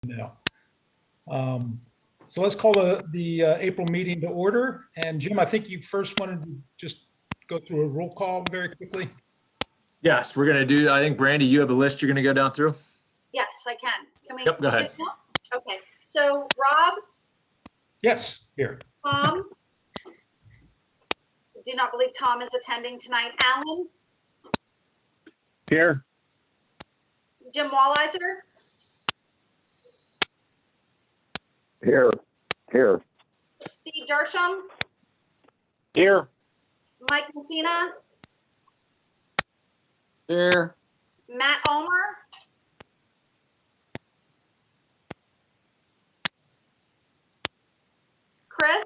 now. So let's call the April meeting to order. And Jim, I think you first wanted to just go through a roll call very quickly. Yes, we're going to do, I think, Brandy, you have a list you're going to go down through? Yes, I can. Can we? Yep, go ahead. Okay, so Rob, Yes, here. Tom. I do not believe Tom is attending tonight. Alan, Here. Jim Walliser, Here. Steve Dersham, Here. Mike Messina, Here. Matt Ulmer, Chris.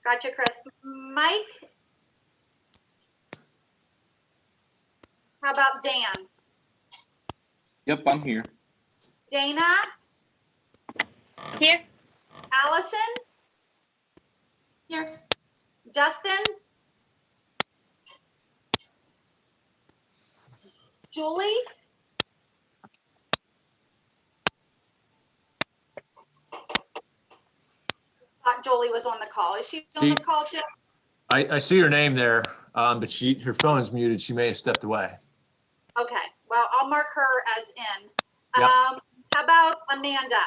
Gotcha, Chris. Mike. How about Dan? Yep, I'm here. Dana? Here. Allison? Here. Justin? Julie? Thought Julie was on the call. Is she on the call, Jim? I see her name there, but her phone's muted. She may have stepped away. Okay, well, I'll mark her as in. Yep. How about Amanda?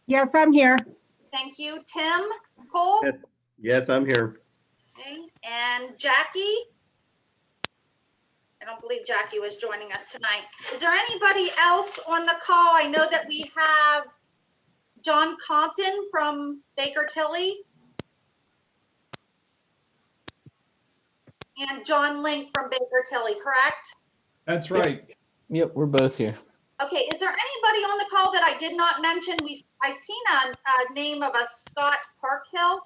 Yes, I'm here. Thank you. Tim Cole? Yes, I'm here. Okay, and Jackie? I don't believe Jackie was joining us tonight. Is there anybody else on the call? I know that we have John Compton from Baker Tilly and John Link from Baker Tilly, correct? That's right. Yep, we're both here. Okay, is there anybody on the call that I did not mention? I seen a name of a Scott Parkhill.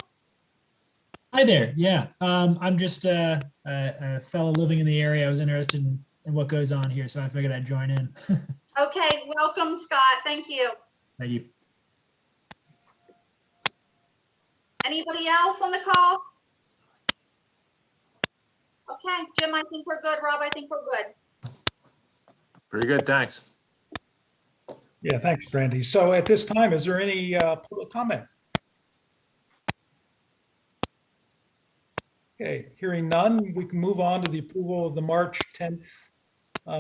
Hi there. Yeah, I'm just a fellow living in the area. I was interested in what goes on here, so I figured I'd join in. Okay, welcome, Scott. Thank you. Thank you. Anybody else on the call? Okay, Jim, I think we're good. Rob, I think we're good. Pretty good, thanks. Yeah, thanks, Brandy. So at this time, is there any public comment? Okay, hearing none, we can move on to the approval of the March 10th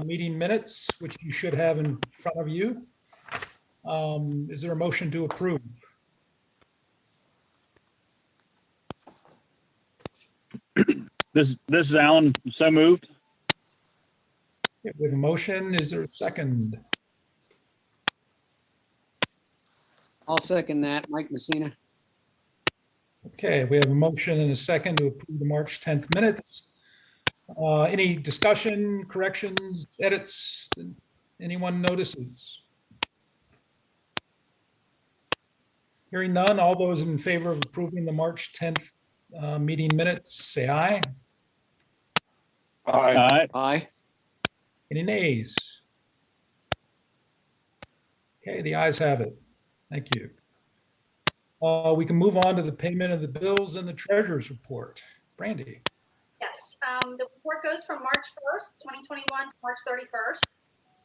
meeting minutes, which you should have in front of you. Is there a motion to approve? This is Alan. So moved. Yeah, we have a motion. Is there a second? I'll second that. Mike Messina. Okay, we have a motion and a second to approve the March 10th minutes. Any discussion, corrections, edits that anyone notices? Hearing none, all those in favor of approving the March 10th meeting minutes, say aye. Aye. Aye. Any nays? Okay, the ayes have it. Thank you. We can move on to the payment of the bills and the treasurer's report. Brandy. Yes, the report goes from March 1st, 2021 to March 31st.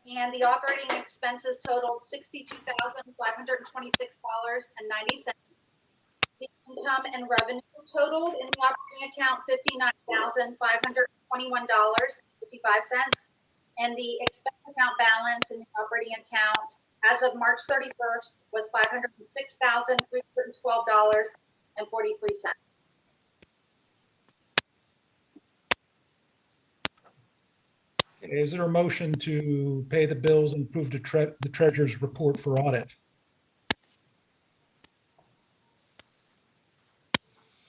And the operating expenses totaled $62,526.90. The income and revenue totaled in the operating account $59,521.55. And the expense account balance in the operating account as of March 31st was $506,312.43. Is there a motion to pay the bills and approve the treasurer's report for audit?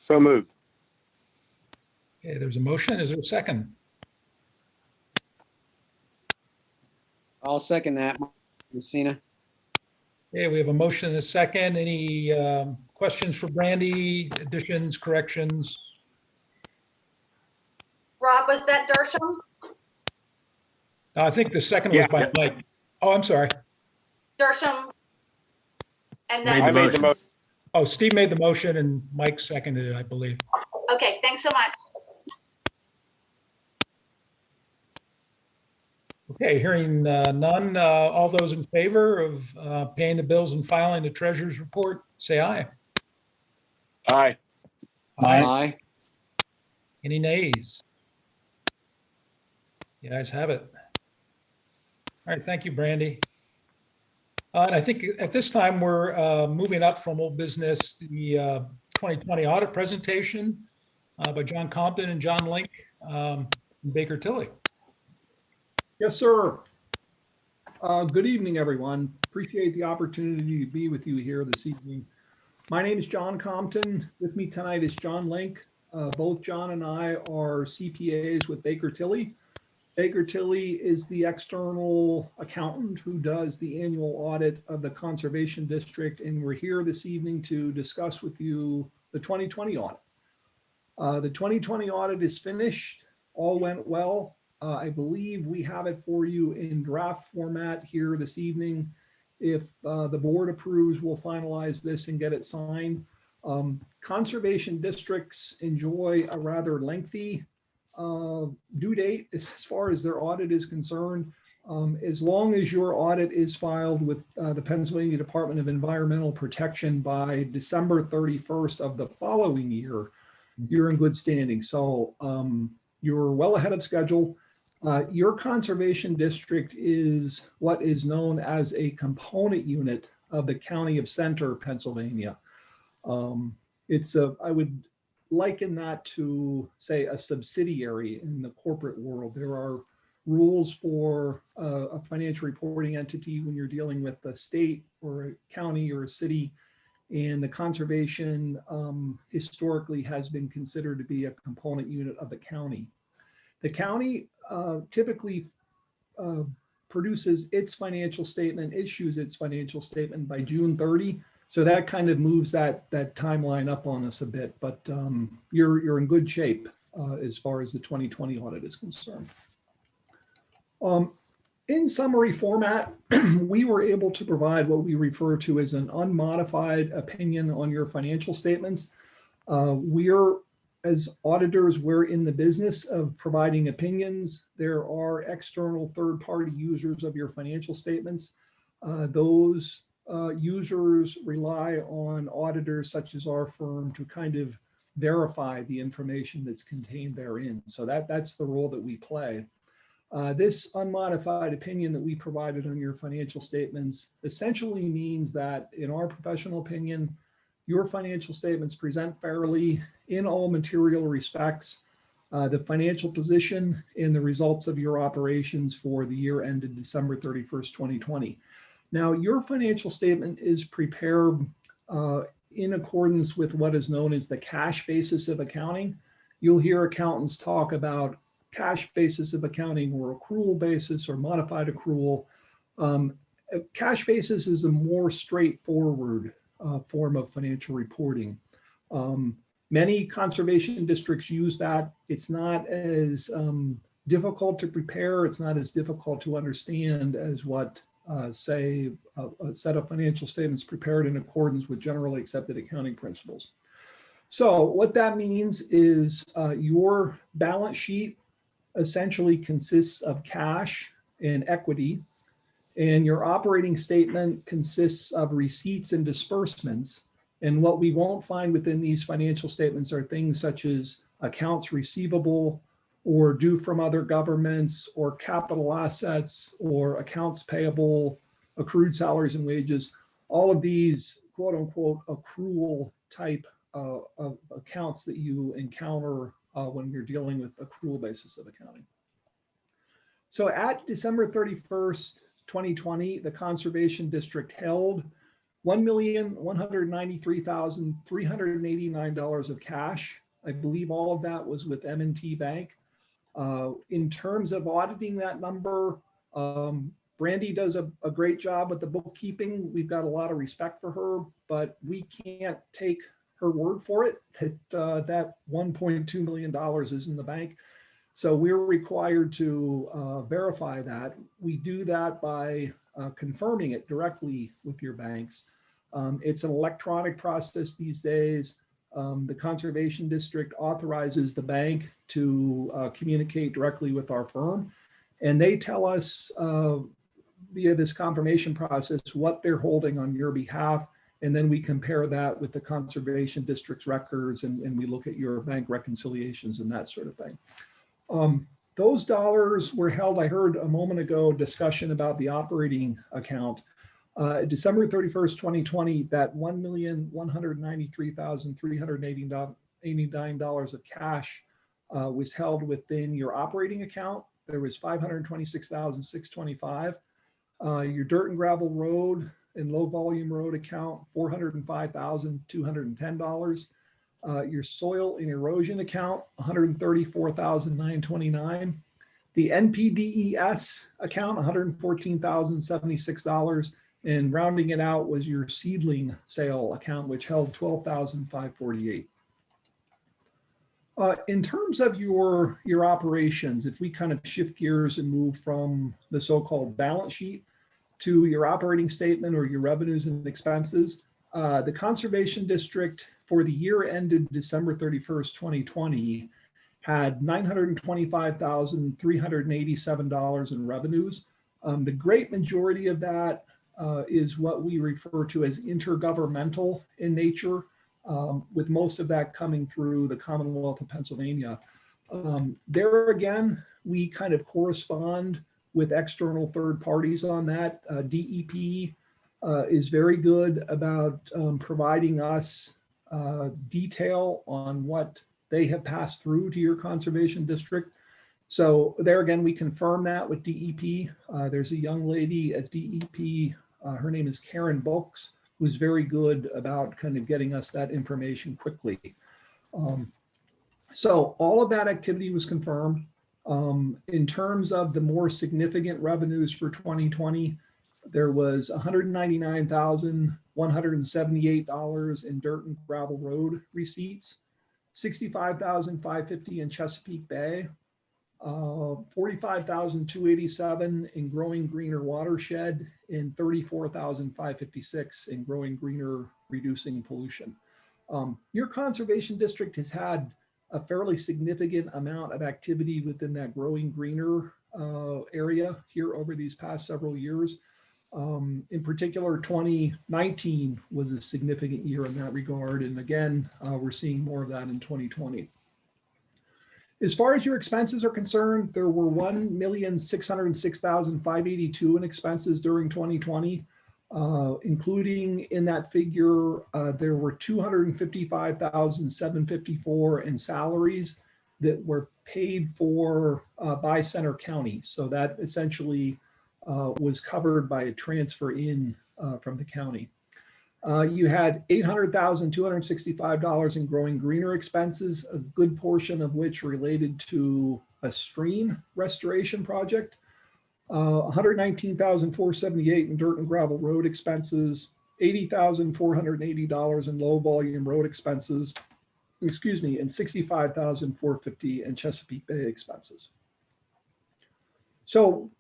So moved. Okay, there's a motion. Is there a second? I'll second that. Mike Messina. Okay, we have a motion and a second. Any questions for Brandy? Additions, corrections? Rob, was that Dersham? I think the second was by Yeah. Mike. Oh, I'm sorry. Dersham. And Made then, the motion. Oh, Steve made the motion and Mike seconded it, I believe. okay, thanks so much. Okay, hearing none, all those in favor of paying the bills and filing the treasurer's report, say aye. Aye. Aye. Any nays? You guys have it. All right, thank you, Brandy. And I think at this time, we're moving up from old business, the 2020 audit presentation by John Compton and John Link from Baker Tilly. Yes, sir. Good evening, everyone. Appreciate the opportunity to be with you here this evening. My name is John Compton. With me tonight is John Link. Both John and I are CPAs with Baker Tilly. Baker Tilly is the external accountant who does the annual audit of the Conservation District, and we're here this evening to discuss with you the 2020 audit. The 2020 audit is finished. All went well. I believe we have it for you in draft format here this evening. If the board approves, we'll finalize this and get it signed. Conservation districts enjoy a rather lengthy due date as far as their audit is concerned. As long as your audit is filed with the Pennsylvania Department of Environmental Protection by December 31st of the following year, you're in good standing. So you're well ahead of schedule. Your conservation district is what is known as a component unit of the County of Center, Pennsylvania. I would liken that to, say, a subsidiary in the corporate world. There are rules for a financial reporting entity when you're dealing with a state or a county or a city, and the conservation historically has been considered to be a component unit of the county. The county typically produces its financial statement, issues its financial statement by June 30. So that kind of moves that timeline up on us a bit, but you're in good shape as far as the 2020 audit is concerned. In summary format, we were able to provide what we refer to as an unmodified opinion on your financial statements. As auditors, we're in the business of providing opinions. There are external third-party users of your financial statements. Those users rely on auditors such as our firm to kind of verify the information that's contained therein. So that's the role that we play. This unmodified opinion that we provided on your financial statements essentially means that, in our professional opinion, your financial statements present fairly in all material respects, the financial position and the results of your operations for the year ended December 31st, 2020. Now, your financial statement is prepared in accordance with what is known as the cash basis of accounting. You'll hear accountants talk about cash basis of accounting or accrual basis or modified accrual. Cash basis is a more straightforward form of financial reporting. Many conservation districts use that. It's not as difficult to prepare. It's not as difficult to understand as what, say, a set of financial statements prepared in accordance with generally accepted accounting principles. So what that means is your balance sheet essentially consists of cash and equity, and your operating statement consists of receipts and disbursements. And what we won't find within these financial statements are things such as accounts receivable or due from other governments or capital assets or accounts payable, accrued salaries and wages. All of these quote unquote accrual type of accounts that you encounter when you're dealing with accrual basis of accounting. So at December 31st, 2020, the Conservation District held $1,193,389 of cash. I believe all of that was with M&T Bank. In terms of auditing that number, Brandy does a great job with the bookkeeping. We've got a lot of respect for her, but we can't take her word for it that $1.2 million is in the bank. So we're required to verify that. We do that by confirming it directly with your banks. It's an electronic process these days. The Conservation District authorizes the bank to communicate directly with our firm. And they tell us via this confirmation process what they're holding on your behalf. And then we compare that with the Conservation District's records and we look at your bank reconciliations and that sort of thing. Those dollars were held, I heard a moment ago, discussion about the operating account. December 31st, 2020, that $1,193,389 of cash was held within your operating account. There was $526,625. Your dirt and gravel road and low volume road account, $405,210. Your soil and erosion account, $134,929. The NPDES account, $114,076. And rounding it out was your seedling sale account, which held $12,548. In terms of your operations, if we kind of shift gears and move from the so-called balance sheet to your operating statement or your revenues and expenses, the Conservation District for the year ended December 31st, 2020, had $925,387 in revenues. The great majority of that is what we refer to as intergovernmental in nature, with most of that coming through the Commonwealth of Pennsylvania. There again, we kind of correspond with external third parties on that. DEP is very good about providing us detail on what they have passed through to your conservation district. So there again, we confirm that with DEP. There's a young lady at DEP, her name is Karen Books, who's very good about kind of getting us that information quickly. So all of that activity was confirmed. In terms of the more significant revenues for 2020, there was $199,178 in dirt and gravel road receipts, $65,550 in Chesapeake Bay, $45,287 in Growing Greener Watershed, and $34,556 in Growing Greener Reducing Pollution. Your conservation district has had a fairly significant amount of activity within that Growing Greener area here over these past several years. In particular, 2019 was a significant year in that regard. And again, we're seeing more of that in 2020. As far as your expenses are concerned, there were $1,606,582 in expenses during 2020, including in that figure, there were $255,754 in salaries that were paid for by Center County. So that essentially was covered by a transfer in from the county. You had $800,265 in Growing Greener expenses, a good portion of which related to a stream restoration project. $119,478 in dirt and gravel road expenses, $80,480 in low volume road expenses, and $65,450 in Chesapeake Bay expenses. So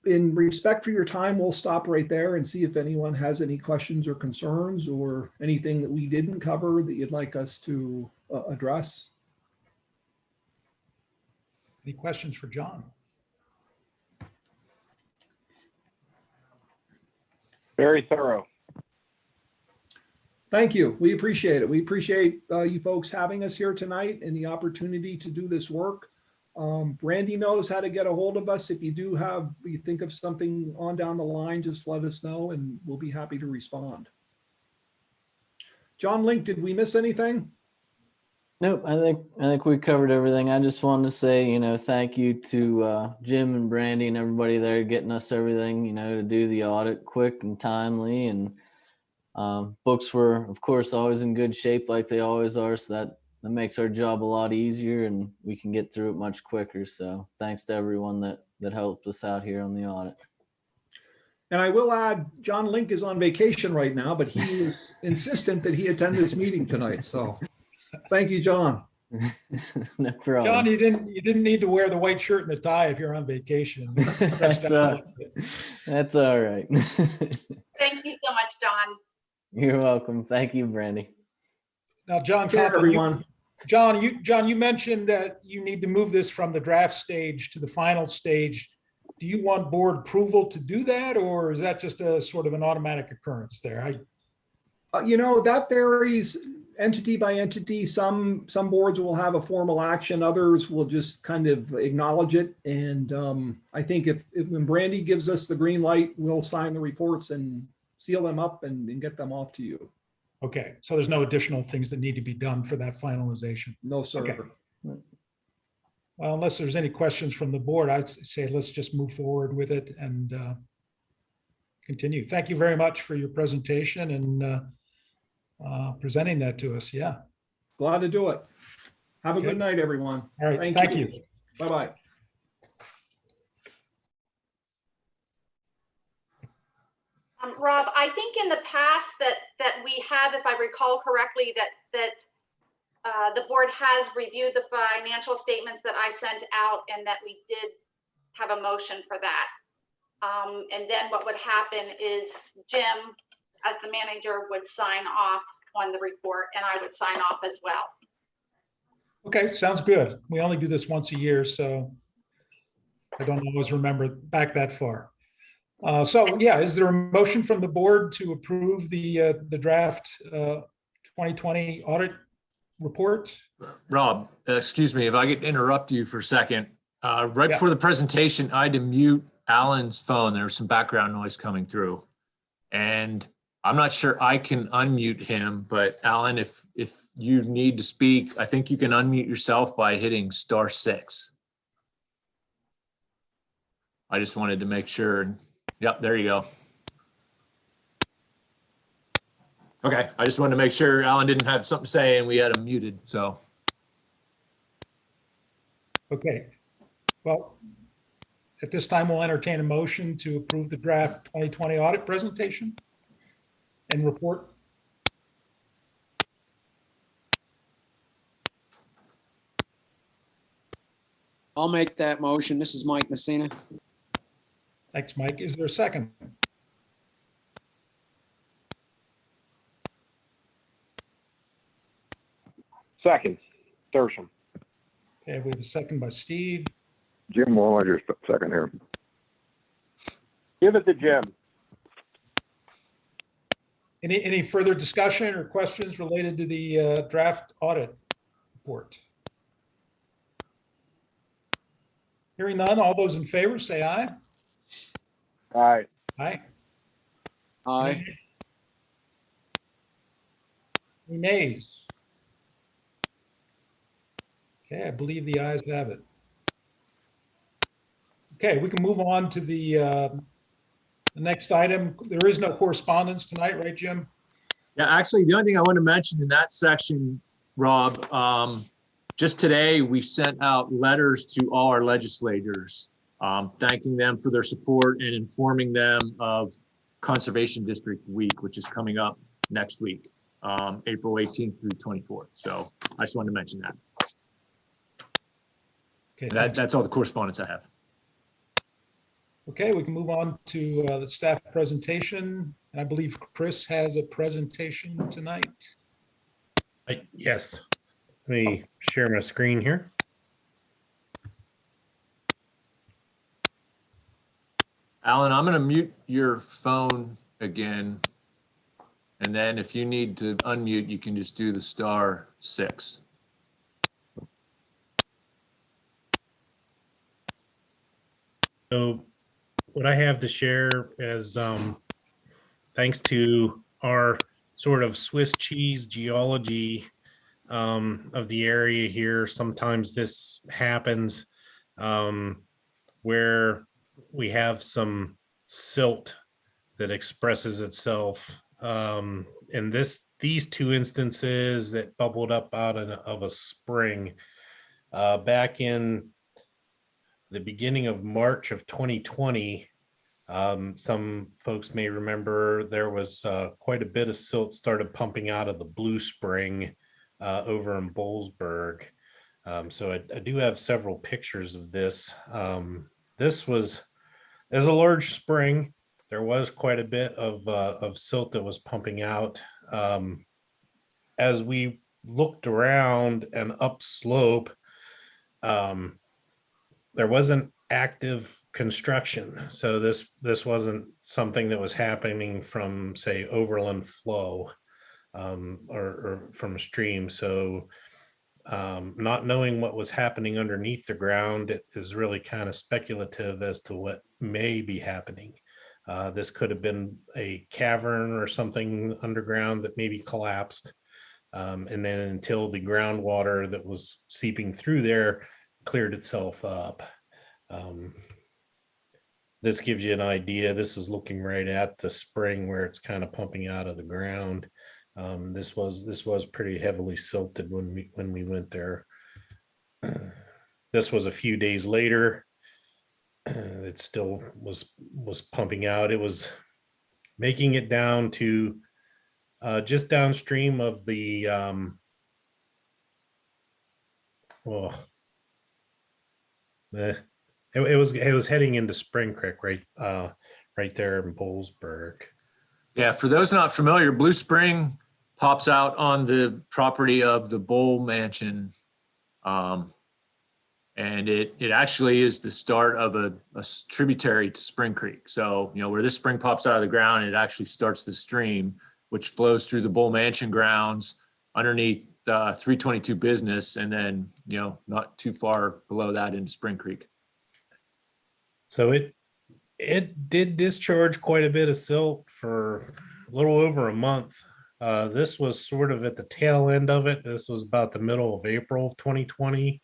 in respect for your time, we'll stop right there and see if anyone has any questions or concerns or anything that we didn't cover that you'd like us to address. Any questions for John? Very thorough. Thank you. We appreciate it. We appreciate you folks having us here tonight and the opportunity to do this work. Brandy knows how to get a hold of us. If you think of something on down the line, just let us know and we'll be happy to respond. John Link, did we miss anything? Nope, I think we covered everything. I just wanted to say, thank you to Jim and Brandy and everybody there getting us everything, to do the audit quick and timely. And books were, of course, always in good shape like they always are. So that makes our job a lot easier and we can get through it much quicker. So thanks to everyone that helped us out here on the audit. And I will add, John Link is on vacation right now, but he was insistent that he attend this meeting tonight. So thank you, John. No problem. John, you didn't need to wear the white shirt and the tie if you're on vacation. That's all right. Thank you so much, John. You're welcome. Thank you, Brandy. Now, John, Take care, Compton, everyone. John, you mentioned that you need to move this from the draft stage to the final stage. Do you want board approval to do that, or is that just a sort of an automatic occurrence there? That varies entity by entity. Some boards will have a formal action, others will just kind of acknowledge it. And I think if when Brandy gives us the green light, we'll sign the reports and seal them up and get them off to you. Okay, so there's no additional things that need to be done for that finalization. No, sir. Okay. Well, unless there's any questions from the board, I'd say let's just move forward with it and continue. Thank you very much for your presentation and presenting that to us. Yeah. Glad to do it. Have a Okay. good night, everyone. All right. Thank you. Bye-bye. Rob, I think in the past that we have, if I recall correctly, that the board has reviewed the financial statements that I sent out and that we did have a motion for that. And then what would happen is Jim, as the manager, would sign off on the report and I would sign off as well. Okay, sounds good. We only do this once a year, so I don't always remember back that far. So yeah, is there a motion from the board to approve the draft 2020 audit report? Rob, excuse me, if I could interrupt you for a second. Right Yeah. before the presentation, I had to mute Alan's phone. There was some background noise coming through. And I'm not sure I can unmute him, but Alan, if you need to speak, I think you can unmute yourself by hitting *6. I just wanted to make sure. Yep, there you go. Okay, I just wanted to make sure Alan didn't have something to say and we had him muted, so. Okay. Well, at this time, we'll entertain a motion to approve the draft 2020 audit presentation and report. I'll make that motion. This is Mike Messina. Thanks, Mike. Is there a second? Second, Dersham. Okay, we have a second by Steve. Jim Wallinger, second here. Give it to Jim. Any further discussion or questions related to the draft audit report? Hearing none, all those in favor say aye. Aye. Aye. Aye. Any nays? Okay, I believe the ayes have it. Okay, we can move on to the next item. There is no correspondence tonight, right, Jim? Yeah, actually, the only thing I want to mention in that section, Rob, just today, we sent out letters to all our legislators, thanking them for their support and informing them of Conservation District Week, which is coming up next week, April 18th through 24th. So I just wanted to mention that. Okay, That's all the correspondence I have. okay, we can move on to the staff presentation. And I believe Chris has a presentation tonight. Yes. Let me share my screen here. Alan, I'm going to mute your phone again. And then if you need to unmute, you can just do the *6. So what I have to share is thanks to our sort of Swiss cheese geology of the area here, sometimes this happens where we have some silt that expresses itself. In these two instances that bubbled up out of a spring back in the beginning of March of 2020, some folks may remember there was quite a bit of silt started pumping out of the Blue Spring over in Boalsburg. So I do have several pictures of this. This was as a large spring. There was quite a bit of silt that was pumping out. As we looked around and upslope, there wasn't active construction. So this wasn't something that was happening from, say, overland flow, or from a stream. So not knowing what was happening underneath the ground, it is really kind of speculative as to what may be happening. This could have been a cavern or something underground that maybe collapsed. And then until the groundwater that was seeping through there cleared itself up. This gives you an idea. This is looking right at the spring where it's kind of pumping out of the ground. This was pretty heavily silted when we went there. This was a few days later. It still was pumping out. It was making it down to just downstream of the it was heading into Spring Creek, right there in Bollesburg. Yeah, for those not familiar, Blue Spring pops out on the property of the Bowl Mansion. And it actually is the start of a tributary to Spring Creek. So, where this spring pops out of the ground, it actually starts the stream, which flows through the Bowl Mansion grounds underneath 322 Business, and then, not too far below that into Spring Creek. So it did discharge quite a bit of silt for a little over a month. This was sort of at the tail end of it. This was about the middle of April of 2020.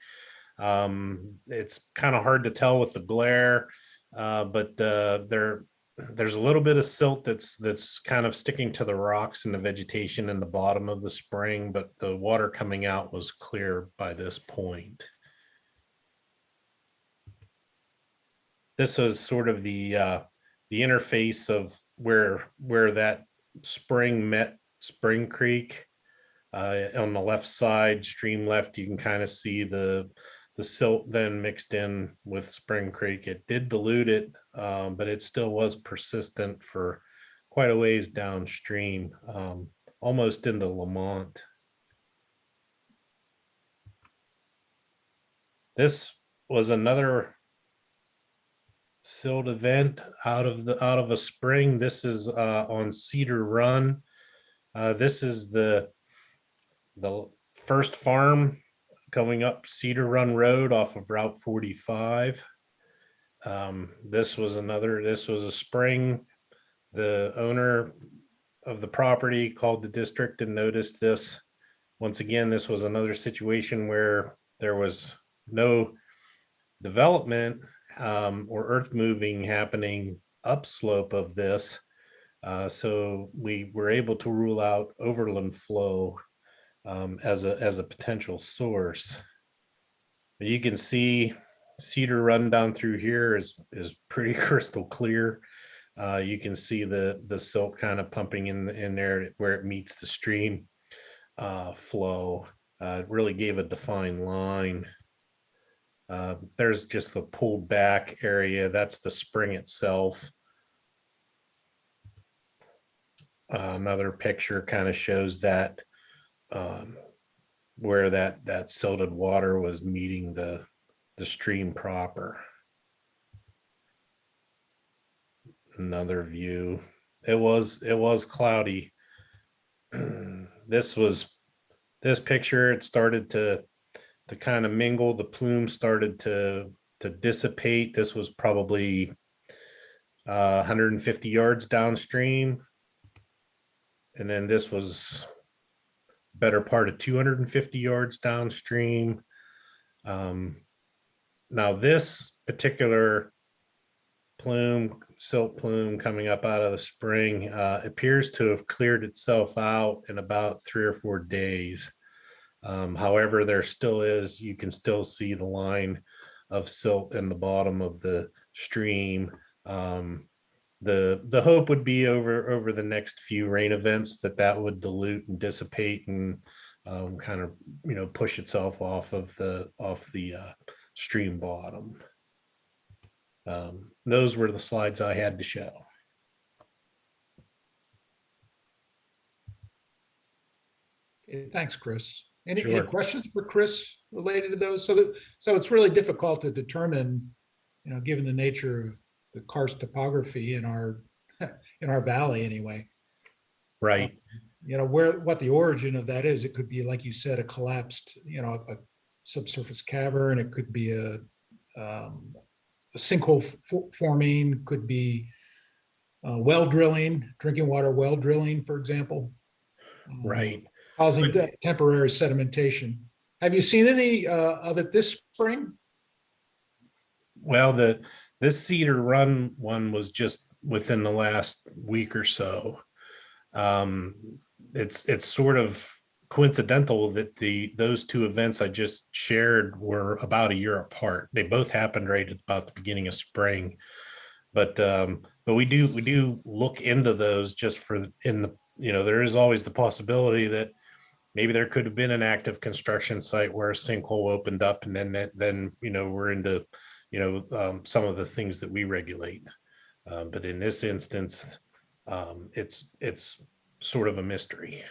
It's kind of hard to tell with the glare, but there's a little bit of silt that's kind of sticking to the rocks and the vegetation in the bottom of the spring, but the water coming out was clear by this point. This was sort of the interface of where that spring met Spring Creek. On the left side, stream left, you can kind of see the silt then mixed in with Spring Creek. It did dilute it, but it still was persistent for quite a ways downstream, almost into Lamont. This was another silt event out of a spring. This is on Cedar Run. This is the first farm going up Cedar Run Road off of Route 45. This was a spring. The owner of the property called the district and noticed this. Once again, this was another situation where there was no development or earth moving happening upslope of this. So we were able to rule out overland flow as a potential source. But you can see Cedar Run down through here is pretty crystal clear. You can see the silt kind of pumping in there where it meets the stream flow. It really gave a defined line. There's just the pulled back area. That's the spring itself. Another picture kind of shows that where that silted water was meeting the stream proper. Another view. It was cloudy. This picture, it started to kind of mingle. The plume started to dissipate. This was probably 150 yards downstream. And then this was better part of 250 yards downstream. Now this particular silt plume coming up out of the spring appears to have cleared itself out in about 3 or 4 days. However, you can still see the line of silt in the bottom of the stream. The hope would be over the next few rain events that would dilute and dissipate and kind of push itself off the stream bottom. Those were the slides I had to show. Okay, thanks, Chris. Any Sure. questions for Chris related to those? So it's really difficult to determine, given the nature of the karst topography in our valley anyway. Right. What the origin of that is. It could be, like you said, a collapsed, a subsurface cavern. It could be a sinkhole forming, could be well drilling, drinking water well drilling, for example. Right. Causing temporary sedimentation. Have you seen any of it this spring? Well, this Cedar Run one was just within the last week or so. It's sort of coincidental that those two events I just shared were about a year apart. They both happened right at about the beginning of spring, but we do look into those just for there is always the possibility that maybe there could have been an active construction site where a sinkhole opened up, and then we're into some of the things that we regulate. But in this instance, it's sort of a mystery.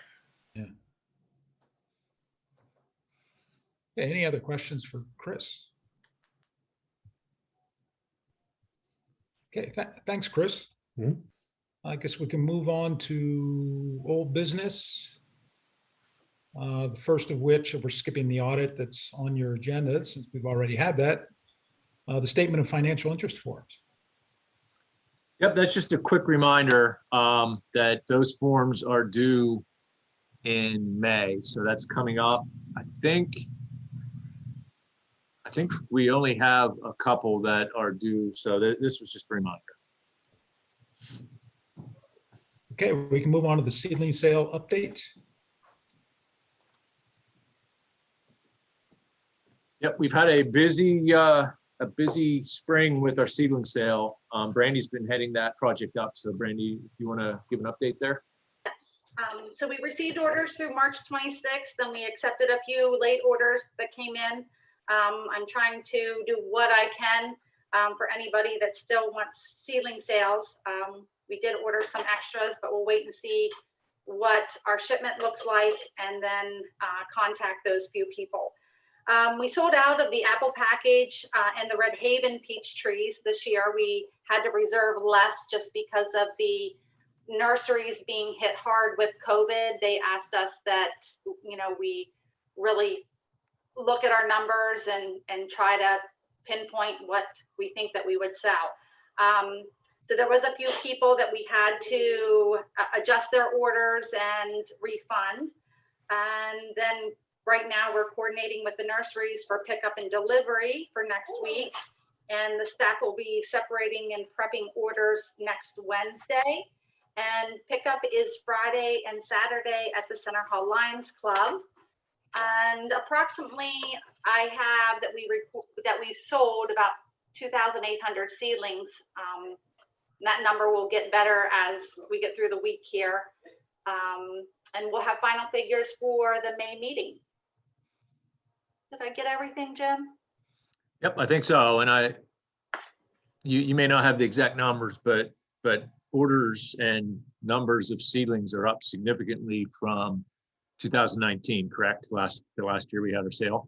Yeah. Okay, any other questions for Chris? Okay, thanks, Chris. Mhm. I guess we can move on to old business. The first of which, we're skipping the audit that's on your agenda since we've already had that. The statement of financial interest forms. Yep, that's just a quick reminder that those forms are due in May. So that's coming up. I think we only have a couple that are due. So this was just a reminder. Okay, we can move on to the seedling sale update. Yep, we've had a busy spring with our seedling sale. Brandy's been heading that project up. So Brandy, if you want to give an update there. Yes. So we received orders through March 26th, and we accepted a few late orders that came in. I'm trying to do what I can for anybody that still wants seedling sales. We did order some extras, but we'll wait and see what our shipment looks like and then contact those few people. We sold out of the apple package and the Red Haven peach trees this year. We had to reserve less just because of the nurseries being hit hard with COVID. They asked us that, we really look at our numbers and try to pinpoint what we think that we would sell. So there was a few people that we had to adjust their orders and refund. And then right now we're coordinating with the nurseries for pickup and delivery for next week. And the staff will be separating and prepping orders next Wednesday. And pickup is Friday and Saturday at the Center Hall Lions Club. And approximately I have that we sold about 2,800 seedlings. That number will get better as we get through the week here. And we'll have final figures for the May meeting. Did I get everything, Jim? Yep, I think so. And you may not have the exact numbers, but orders and numbers of seedlings are up significantly from 2019, correct? The last year we had our sale.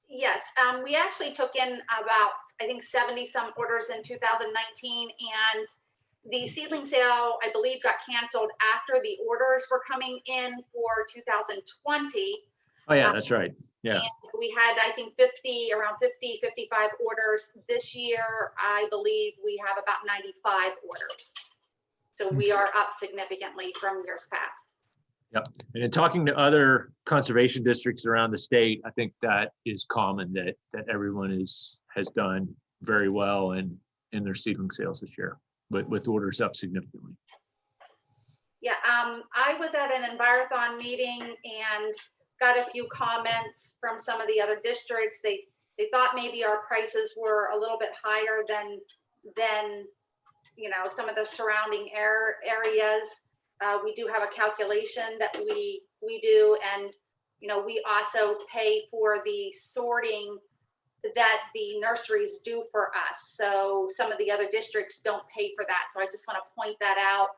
Yes, we actually took in about, I think, 70 some orders in 2019, and the seedling sale, I believe, got canceled after the orders were coming in for 2020. Oh yeah, that's right. Yeah. And we had, I think, around 50, 55 orders. This year, I believe we have about 95 orders. So we are up significantly from years past. Yep. And in talking to other conservation districts around the state, I think that is common that everyone has done very well in their seedling sales this year, but with orders up significantly. Yeah, I was at an Envirothon meeting and got a few comments from some of the other districts. They thought maybe our prices were a little bit higher than some of the surrounding areas. We do have a calculation that we do, and we also pay for the sorting that the nurseries do for us. So some of the other districts don't pay for that. So I just want to point that out,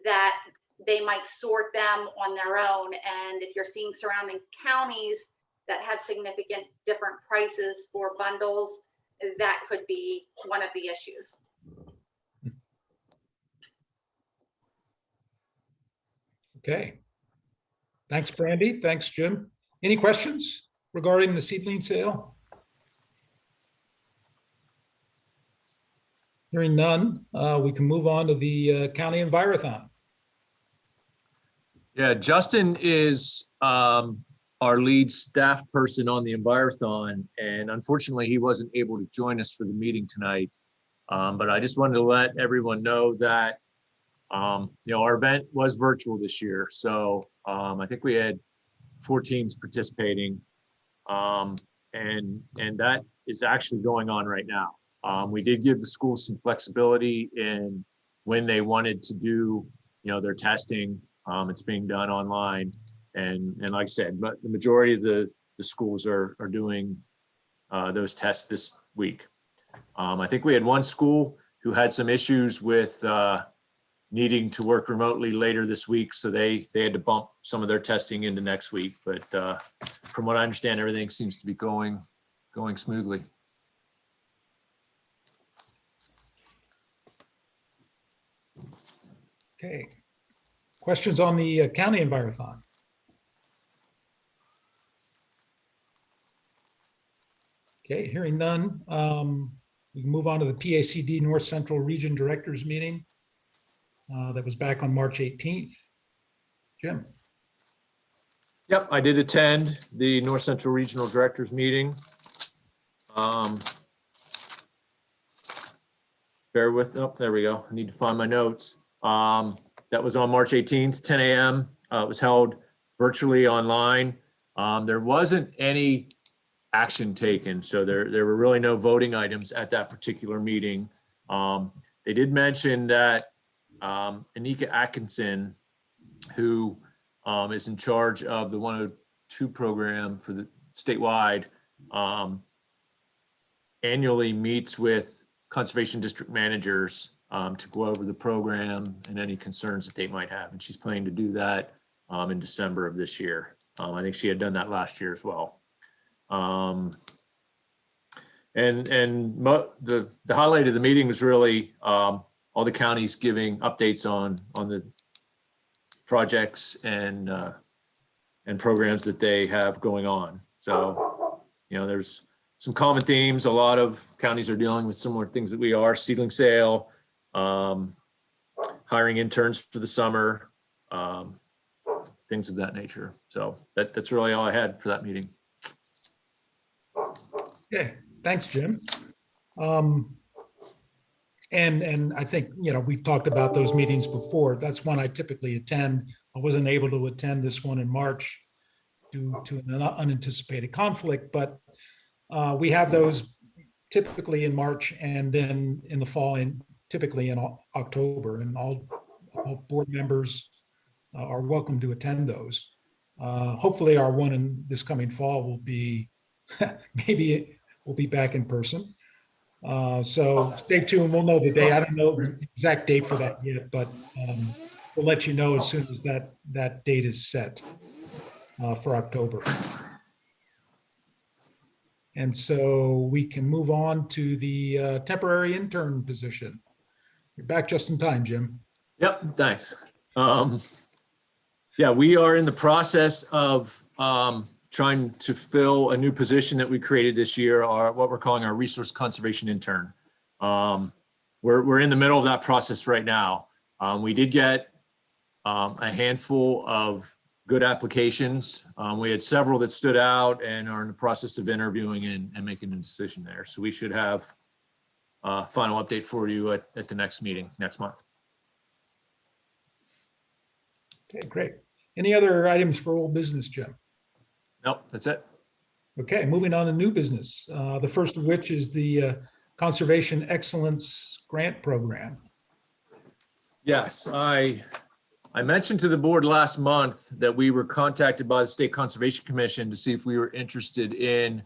that they might sort them on their own. And if you're seeing surrounding counties that have significant different prices for bundles, that could be one of the issues. Okay. Thanks, Brandy. Thanks, Jim. Any questions regarding the seedling sale? Hearing none, we can move on to the county envirothon. Yeah, Justin is our lead staff person on the Envirothon, and unfortunately, he wasn't able to join us for the meeting tonight. But I just wanted to let everyone know that our event was virtual this year, so I think we had 4 teams participating, and that is actually going on right now. We did give the schools some flexibility in when they wanted to do, their testing. It's being done online, and like I said, but the majority of the schools are doing those tests this week. I think we had one school who had some issues with needing to work remotely later this week, so they had to bump some of their testing into next week. But from what I understand, everything seems to be going smoothly. Okay. Questions on the county envirothon? Okay, hearing none. We can move on to the PACD North Central Region Directors Meeting. That was back on March 18th. Jim. Yep, I did attend the North Central Regional Directors meeting. Bear with, there we go. I need to find my notes. That was on March 18th, 10 a.m. It was held virtually online. There wasn't any action taken, so there were really no voting items at that particular meeting. They did mention that Anika Atkinson, who is in charge of the 102 program for the statewide, annually meets with conservation district managers to go over the program and any concerns that they might have. And she's planning to do that in December of this year. I think she had done that last year as well. The highlight of the meeting was really all the counties giving updates on the projects and programs that they have going on. So, there's some common themes. A lot of counties are dealing with similar things that we are: seedling sale, hiring interns for the summer, things of that nature. So that's really all I had for that meeting. Okay, thanks, Jim. And I think, we've talked about those meetings before. That's one I typically attend. I wasn't able to attend this one in March due to an unanticipated conflict, but we have those typically in March and then in the fall and typically in October, and all board members are welcome to attend those. Hopefully our one in this coming fall will be, maybe we'll be back in person. So stay tuned. We'll know the day. I don't know the exact date for that yet, but we'll let you know as soon as that date is set for October. And so we can move on to the temporary intern position. You're back just in time, Jim. Yep, thanks. Yeah, we are in the process of trying to fill a new position that we created this year, what we're calling our resource conservation intern. We're in the middle of that process right now. We did get a handful of good applications. We had several that stood out and are in the process of interviewing and making a decision there. So we should have a final update for you at the next meeting next month. Okay, great. Any other items for old business, Jim? Nope, that's it. Okay, moving on to new business. The first of which is the Conservation Excellence Grant Program. Yes, I mentioned to the board last month that we were contacted by the State Conservation Commission to see if we were interested in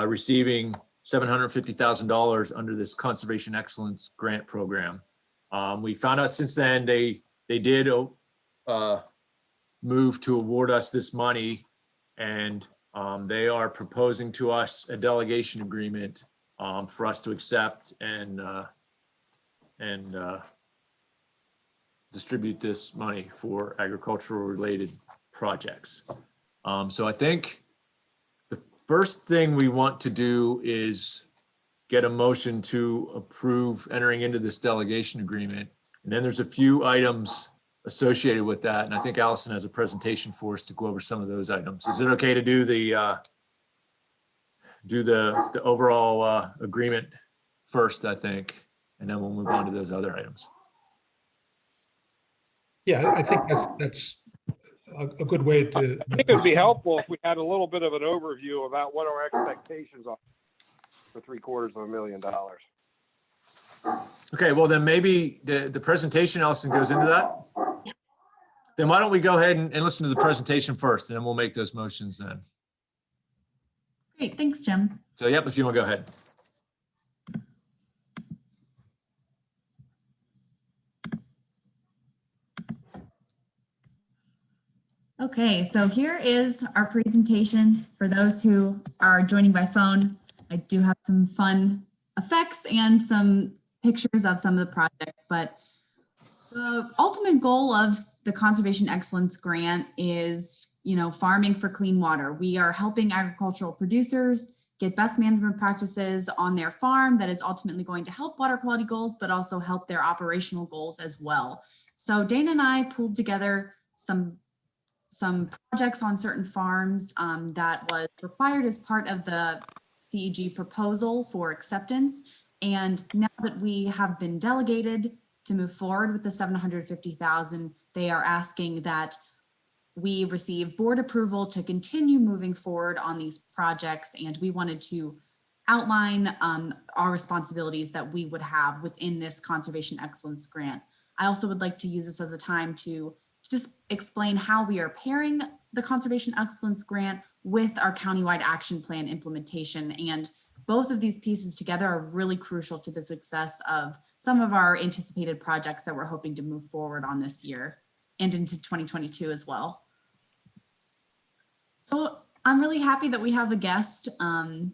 receiving $750,000 under this Conservation Excellence Grant Program. We found out since then they did moved to award us this money, and they are proposing to us a delegation agreement for us to accept and distribute this money for agricultural related projects. So I think the first thing we want to do is get a motion to approve entering into this delegation agreement. And then there's a few items associated with that. And I think Allison has a presentation for us to go over some of those items. Is it okay to do the overall agreement first, I think, and then we'll move on to those other items. Yeah, I think that's a good way to. I think it'd be helpful if we had a little bit of an overview about what our expectations are for $750,000. Okay, well then maybe the presentation, Allison, goes into that. Then why don't we go ahead and listen to the presentation first, and then we'll make those motions then. Great, thanks, Jim. So, yep, if you want to go ahead. Okay, so here is our presentation. For those who are joining by phone, I do have some fun effects and some pictures of some of the projects, but the ultimate goal of the Conservation Excellence Grant is, farming for clean water. We are helping agricultural producers get best management practices on their farm that is ultimately going to help water quality goals, but also help their operational goals as well. So Dana and I pulled together some projects on certain farms that was required as part of the CEG proposal for acceptance. And now that we have been delegated to move forward with the $750,000, they are asking that we receive board approval to continue moving forward on these projects. And we wanted to outline our responsibilities that we would have within this Conservation Excellence Grant. I also would like to use this as a time to just explain how we are pairing the Conservation Excellence Grant with our countywide action plan implementation. And both of these pieces together are really crucial to the success of some of our anticipated projects that we're hoping to move forward on this year and into 2022 as well. So I'm really happy that we have a guest on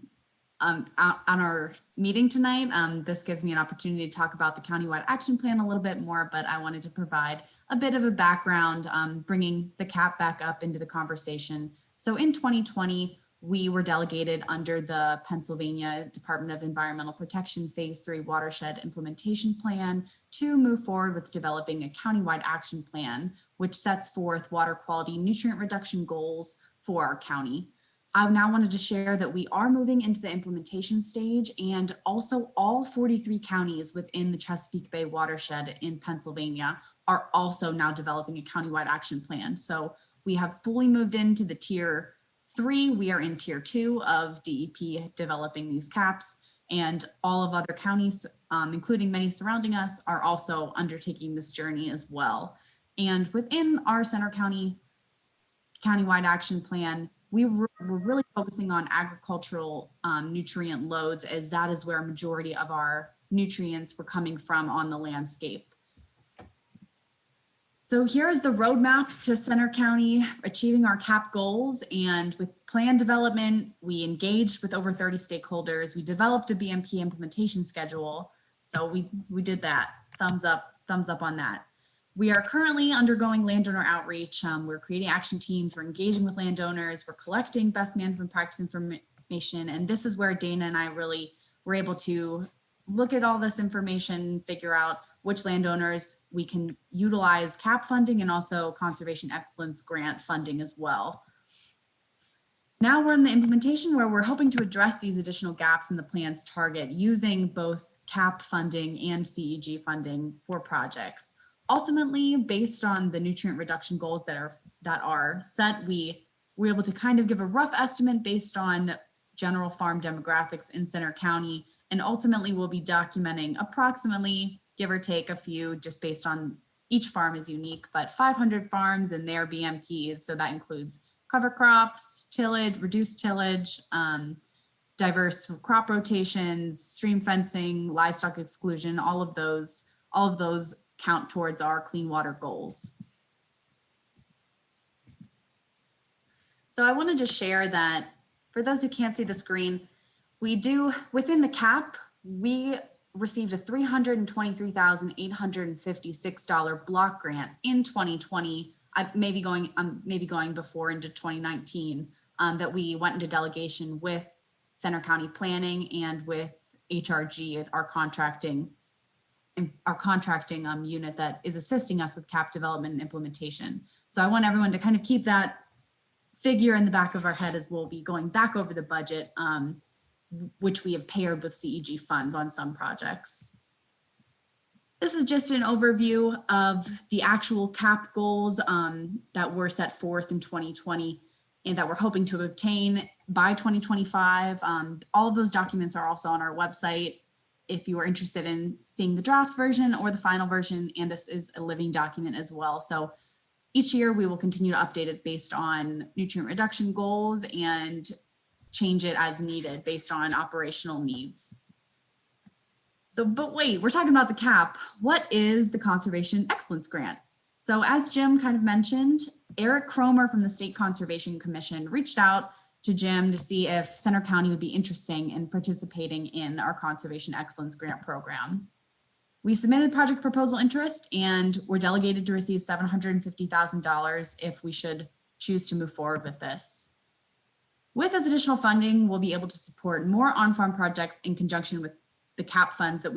our meeting tonight. This gives me an opportunity to talk about the countywide action plan a little bit more, but I wanted to provide a bit of a background, bringing the CAP back up into the conversation. So in 2020, we were delegated under the Pennsylvania Department of Environmental Protection Phase 3 Watershed Implementation Plan to move forward with developing a countywide action plan, which sets forth water quality nutrient reduction goals for our county. I now wanted to share that we are moving into the implementation stage, and also all 43 counties within the Chesapeake Bay watershed in Pennsylvania are also now developing a countywide action plan. So we have fully moved into the tier 3. We are in tier 2 of DEP developing these CAPs, and all of other counties, including many surrounding us, are also undertaking this journey as well. And within our Center County countywide action plan, we're really focusing on agricultural nutrient loads, as that is where a majority of our nutrients were coming from on the landscape. So here is the roadmap to Center County achieving our CAP goals. And with plan development, we engaged with over 30 stakeholders. We developed a BMP implementation schedule. So we did that. Thumbs up on that. We are currently undergoing landowner outreach. We're creating action teams. We're engaging with landowners. We're collecting best management practice information. And this is where Dana and I really were able to look at all this information, figure out which landowners we can utilize CAP funding and also Conservation Excellence Grant funding as well. Now we're in the implementation where we're hoping to address these additional gaps in the plan's target using both CAP funding and CEG funding for projects. Ultimately, based on the nutrient reduction goals that are set, we're able to kind of give a rough estimate based on general farm demographics in Center County, and ultimately we'll be documenting approximately, give or take a few, just based on each farm is unique, but 500 farms and their BMPs. So that includes cover crops, tillage, reduced tillage, diverse crop rotations, stream fencing, livestock exclusion, all of those count towards our clean water goals. So I wanted to share that for those who can't see the screen, we do, within the CAP, we received a $323,856 block grant in 2020. I'm maybe going before into 2019, that we went into delegation with Center County Planning and with HRG, our contracting unit that is assisting us with CAP development and implementation. So I want everyone to kind of keep that figure in the back of our head as we'll be going back over the budget, which we have paired with CEG funds on some projects. This is just an overview of the actual CAP goals that were set forth in 2020 and that we're hoping to obtain by 2025. All of those documents are also on our website if you are interested in seeing the draft version or the final version, and this is a living document as well. So each year we will continue to update it based on nutrient reduction goals and change it as needed based on operational needs. So, but wait, we're talking about the CAP. What is the Conservation Excellence Grant? So as Jim kind of mentioned, Eric Cromer from the State Conservation Commission reached out to Jim to see if Center County would be interested in participating in our Conservation Excellence Grant program. We submitted project proposal interest and were delegated to receive $750,000 if we should choose to move forward with this. With this additional funding, we'll be able to support more on-farm projects in conjunction with the CAP funds that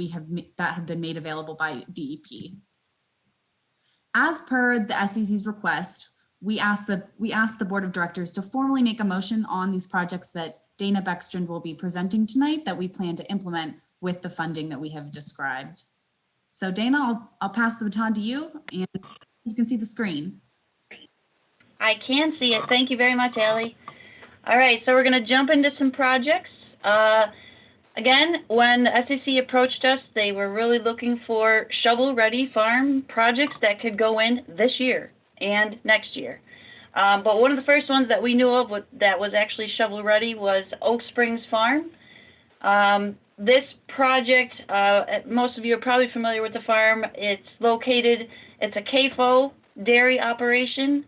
have been made available by DEP. As per the SEC's request, we asked the Board of Directors to formally make a motion on these projects that Dana Beckstrand will be presenting tonight that we plan to implement with the funding that we have described. So Dana, I'll pass the baton to you, and you can see the screen. I can see it. Thank you very much, Allie. All right, so we're going to jump into some projects. Again, when the SEC approached us, they were really looking for shovel-ready farm projects that could go in this year and next year. But one of the first ones that we knew of that was actually shovel-ready was Oak Springs Farm. This project, most of you are probably familiar with the farm. It's a CAFO dairy operation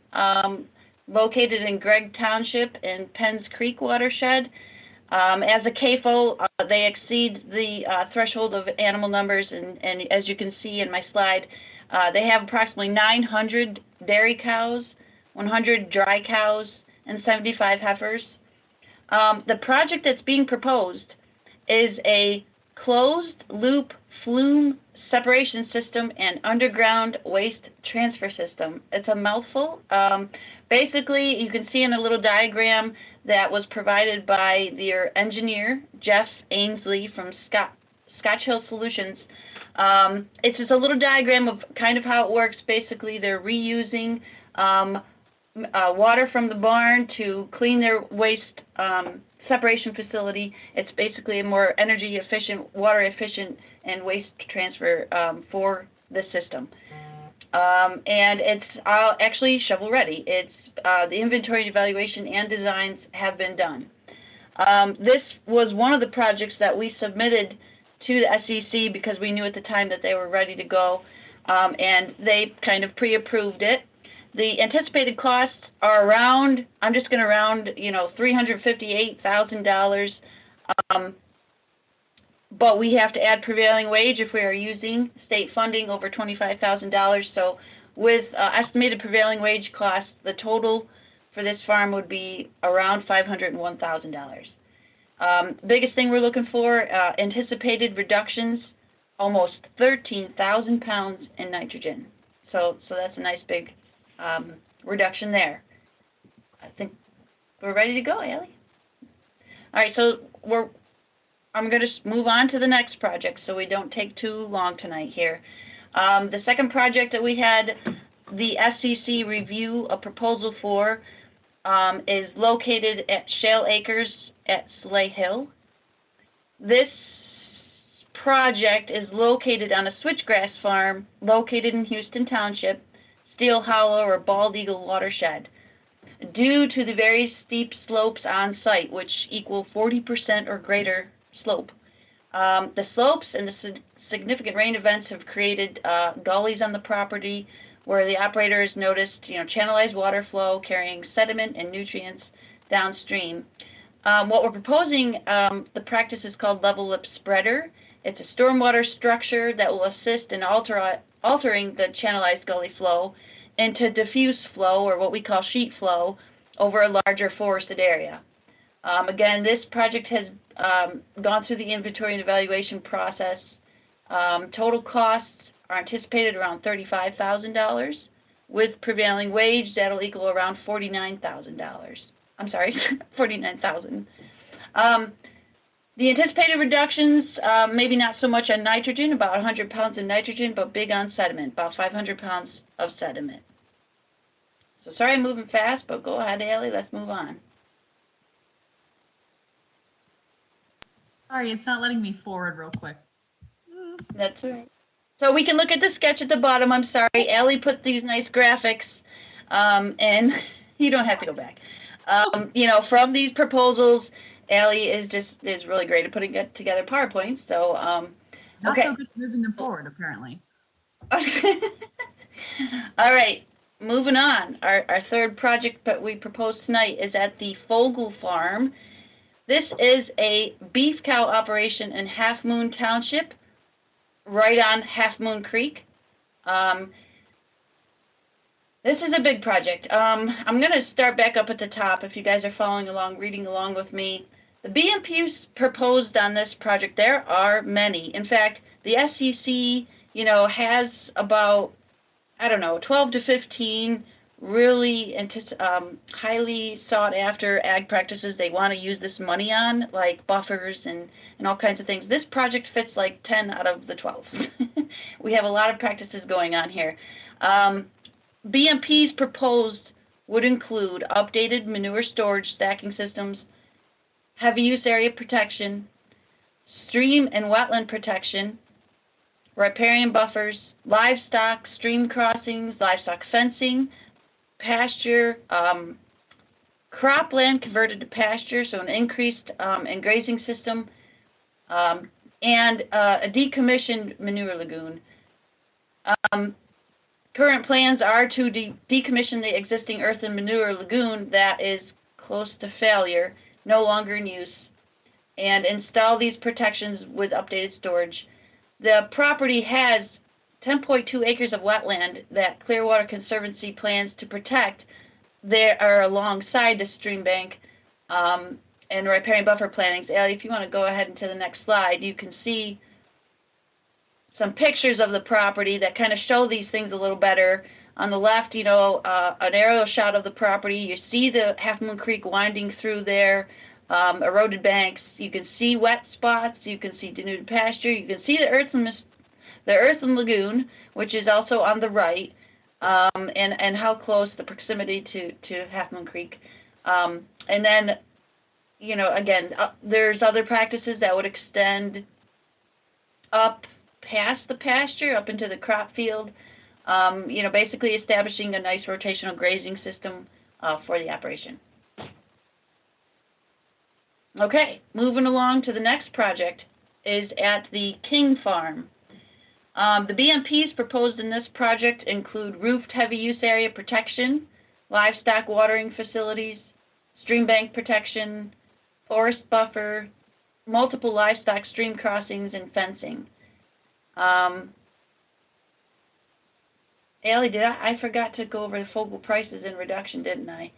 located in Gregg Township in Penns Creek watershed. As a CAFO, they exceed the threshold of animal numbers, and as you can see in my slide, they have approximately 900 dairy cows, 100 dry cows, and 75 heifers. The project that's being proposed is a closed loop flume separation system and underground waste transfer system. It's a mouthful. Basically, you can see in a little diagram that was provided by their engineer, Jeff Ainsley from Scotch Hill Solutions. It's just a little diagram of kind of how it works. Basically, they're reusing water from the barn to clean their waste separation facility. It's basically a more energy efficient, water efficient, and waste transfer for the system. And it's actually shovel ready. It's the inventory evaluation and designs have been done. This was one of the projects that we submitted to the SEC because we knew at the time that they were ready to go, and they kind of pre-approved it. The anticipated costs are around, I'm just going to round, $358,000. But we have to add prevailing wage if we are using state funding over $25,000. So with estimated prevailing wage costs, the total for this farm would be around $501,000. Biggest thing we're looking for, anticipated reductions, almost 13,000 pounds in nitrogen. So that's a nice big reduction there. I think we're ready to go, Allie. All right, so I'm going to move on to the next project so we don't take too long tonight here. The second project that we had the SEC review a proposal for is located at Shale Acres at Slay Hill. This project is located on a switchgrass farm located in Houston Township, Steel Hollow or Bald Eagle watershed. Due to the very steep slopes on site, which equal 40% or greater slope, the slopes and the significant rain events have created gullies on the property where the operator has noticed, channelized water flow carrying sediment and nutrients downstream. What we're proposing, the practice is called level lip spreader. It's a stormwater structure that will assist in altering the channelized gully flow into diffuse flow, or what we call sheet flow, over a larger forested area. Again, this project has gone through the inventory and evaluation process. Total costs are anticipated around $35,000. With prevailing wage, that'll equal around $49,000. I'm sorry, $49,000. The anticipated reductions, maybe not so much on nitrogen, about 100 pounds of nitrogen, but big on sediment, about 500 pounds of sediment. So sorry I'm moving fast, but go ahead, Allie, let's move on. Sorry, it's not letting me forward real quick. That's all right. So we can look at the sketch at the bottom. I'm sorry, Allie put these nice graphics, and you don't have to go back. You know, from these proposals, Allie is really great at putting together PowerPoints. So, Not okay. so good at moving them forward, apparently. All right, moving on. Our third project that we proposed tonight is at the Fogle Farm. This is a beef cow operation in Half Moon Township, right on Half Moon Creek. This is a big project. I'm going to start back up at the top if you guys are following along, reading along with me. The BMPs proposed on this project, there are many. In fact, the SEC, you know, has about, I don't know, 12 to 15 really highly sought after ag practices they want to use this money on, like buffers and all kinds of things. This project fits like 10 out of the 12. We have a lot of practices going on here. BMP's proposed would include updated manure storage stacking systems, heavy use area protection, stream and wetland protection, riparian buffers, livestock stream crossings, livestock fencing, pasture, cropland converted to pasture, so an increased and grazing system, and a decommissioned manure lagoon. Current plans are to decommission the existing earth and manure lagoon that is close to failure, no longer in use, and install these protections with updated storage. The property has 10.2 acres of wetland that Clearwater Conservancy plans to protect. There are alongside the stream bank and riparian buffer plantings. Ellie, if you want to go ahead into the next slide, you can see some pictures of the property that kind of show these things a little better. On the left, you know, an aerial shot of the property. You see the Half Moon Creek winding through there, eroded banks. You can see wet spots. You can see denuded pasture. You can see the earth and lagoon, which is also on the right, and how close the proximity to Half Moon Creek. And then, you know, again, there's other practices that would extend up past the pasture, up into the crop field, you know, basically establishing a nice rotational grazing system for the operation. Okay, moving along to the next project is at the King Farm. The BMPs proposed in this project include roofed heavy use area protection, livestock watering facilities, stream bank protection, forest buffer, multiple livestock stream crossings, and fencing. Allie, I forgot to go over the Fogle prices and reduction, didn't I?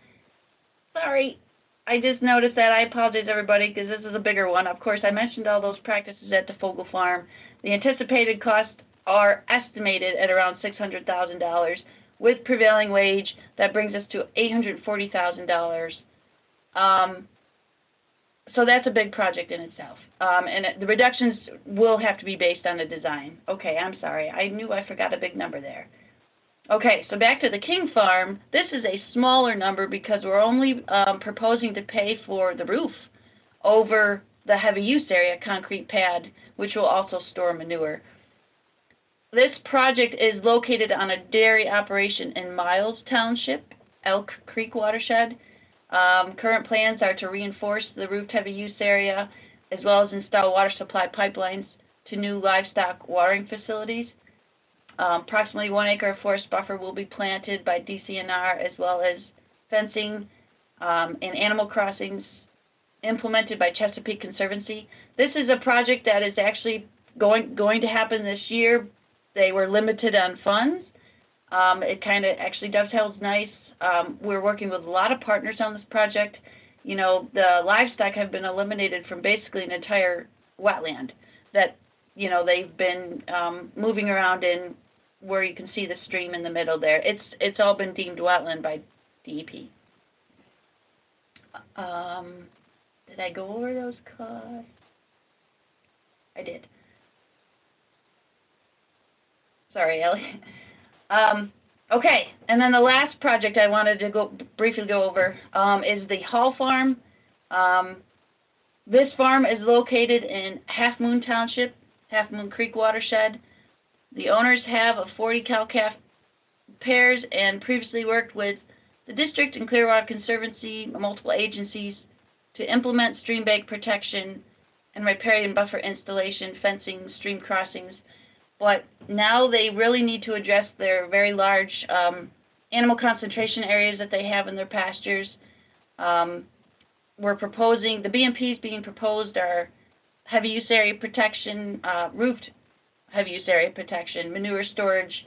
Sorry, I just noticed that. I apologize, everybody, because this is a bigger one. Of course, I mentioned all those practices at the Fogle Farm. The anticipated costs are estimated at around $600,000. With prevailing wage, that brings us to $840,000. So that's a big project in itself. And the reductions will have to be based on the design. Okay, I'm sorry. I knew I forgot a big number there. Okay, so back to the King Farm. This is a smaller number because we're only proposing to pay for the roof over the heavy use area concrete pad, which will also store manure. This project is located on a dairy operation in Miles Township, Elk Creek watershed. Current plans are to reinforce the roofed heavy use area as well as install water supply pipelines to new livestock watering facilities. Approximately 1 acre of forest buffer will be planted by DCNR as well as fencing and animal crossings implemented by Chesapeake Conservancy. This is a project that is actually going to happen this year. They were limited on funds. It kind of actually dovetails nice. We're working with a lot of partners on this project. You know, the livestock have been eliminated from basically an entire wetland that, you know, they've been moving around in, where you can see the stream in the middle there. It's all been deemed wetland by DEP. Did I go over those costs? I did. Sorry, Ellie. Okay, and then the last project I wanted to briefly go over is the Hall Farm. This farm is located in Half Moon Township, Half Moon Creek watershed. The owners have a 40 cow-calf pairs and previously worked with the district and Clearwater Conservancy, multiple agencies, to implement stream bank protection and riparian buffer installation, fencing, stream crossings. But now they really need to address their very large animal concentration areas that they have in their pastures. We're proposing, the BMPs being proposed are heavy use area protection, roofed heavy use area protection, manure storage,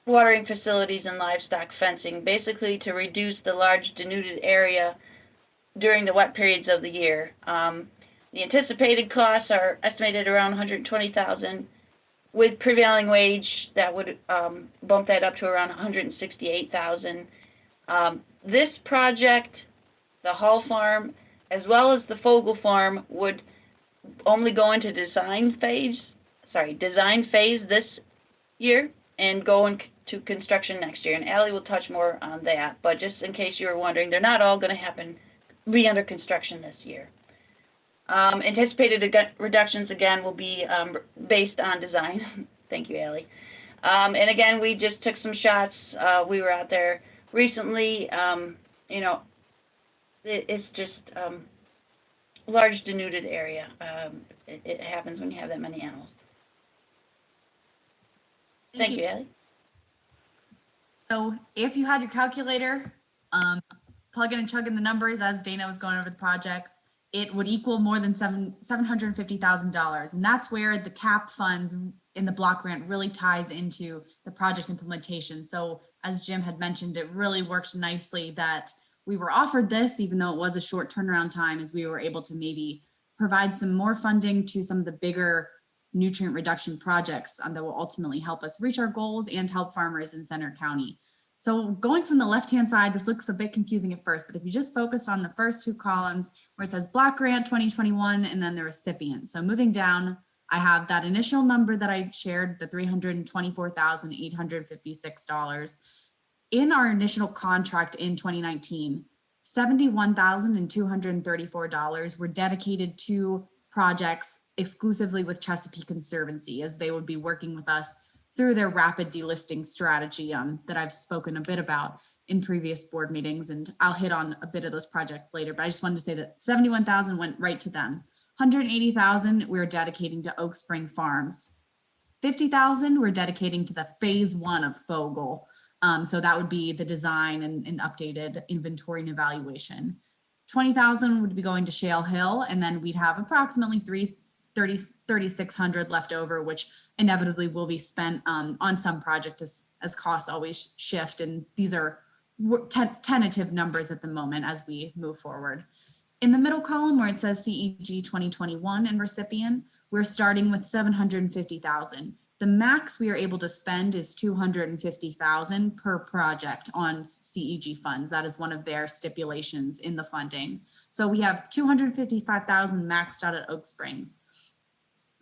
watering facilities, and livestock fencing, basically to reduce the large denuded area during the wet periods of the year. The anticipated costs are estimated around $120,000. With prevailing wage, that would bump that up to around $168,000. This project, the Hall Farm, as well as the Fogle Farm, would only go into design phase this year and go into construction next year. And Allie will touch more on that, but just in case you were wondering, they're not all going to be under construction this year. Anticipated reductions, again, will be based on design. Thank you, Allie. And again, we just took some shots. We were out there recently. You know, it's just large denuded area. It happens when you have that many animals. Thank you, Allie. So if you had your calculator, plug in and chug in the numbers as Dana was going over the projects, it would equal more than $750,000. And that's where the CAP funds in the block grant really ties into the project implementation. So as Jim had mentioned, it really worked nicely that we were offered this, even though it was a short turnaround time, as we were able to maybe provide some more funding to some of the bigger nutrient reduction projects that will ultimately help us reach our goals and help farmers in Center County. So going from the left-hand side, this looks a bit confusing at first, but if you just focus on the first two columns where it says block grant 2021 and then the recipient. So moving down, I have that initial number that I shared, the $324,856. In our initial contract in 2019, $71,234 were dedicated to projects exclusively with Chesapeake Conservancy, as they would be working with us through their rapid delisting strategy that I've spoken a bit about in previous board meetings. And I'll hit on a bit of those projects later, but I just wanted to say that 71,000 went right to them. 180,000 we're dedicating to Oak Spring Farms. 50,000 we're dedicating to the phase 1 of Fogle. So that would be the design and updated inventory and evaluation. 20,000 would be going to Shale Hill, and then we'd have approximately 3,600 left over, which inevitably will be spent on some project as costs always shift. And these are tentative numbers at the moment as we move forward. In the middle column where it says CEG 2021 and recipient, we're starting with 750,000. The max we are able to spend is 250,000 per project on CEG funds. That is one of their stipulations in the funding. So we have 255,000 maxed out at Oak Springs.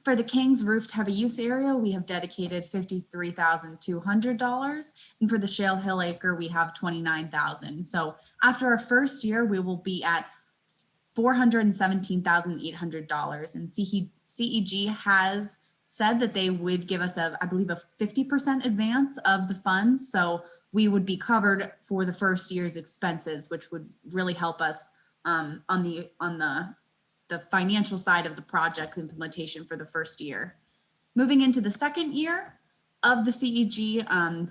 For the King's roofed heavy use area, we have dedicated $53,200. And for the Shale Hill acre, we have 29,000. So after our first year, we will be at $417,800. And CEG has said that they would give us I believe a 50% advance of the funds. So we would be covered for the first year's expenses, which would really help us on the financial side of the project implementation for the first year. Moving into the second year, of the CEG,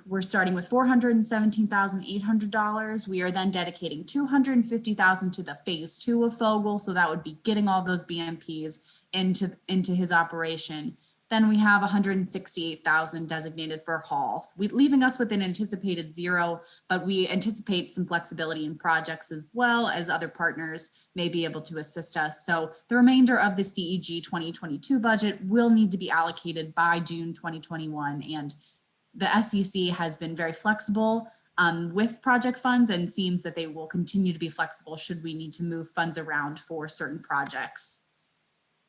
we're starting with $417,800. We are then dedicating $250,000 to the phase 2 of Fogel. So that would be getting all those BMPs into his operation. Then we have $168,000 designated for Hall, leaving us with an anticipated zero, but we anticipate some flexibility in projects as well as other partners may be able to assist us. So the remainder of the CEG 2022 budget will need to be allocated by June 2021. And the SEC has been very flexible with project funds and seems that they will continue to be flexible should we need to move funds around for certain projects.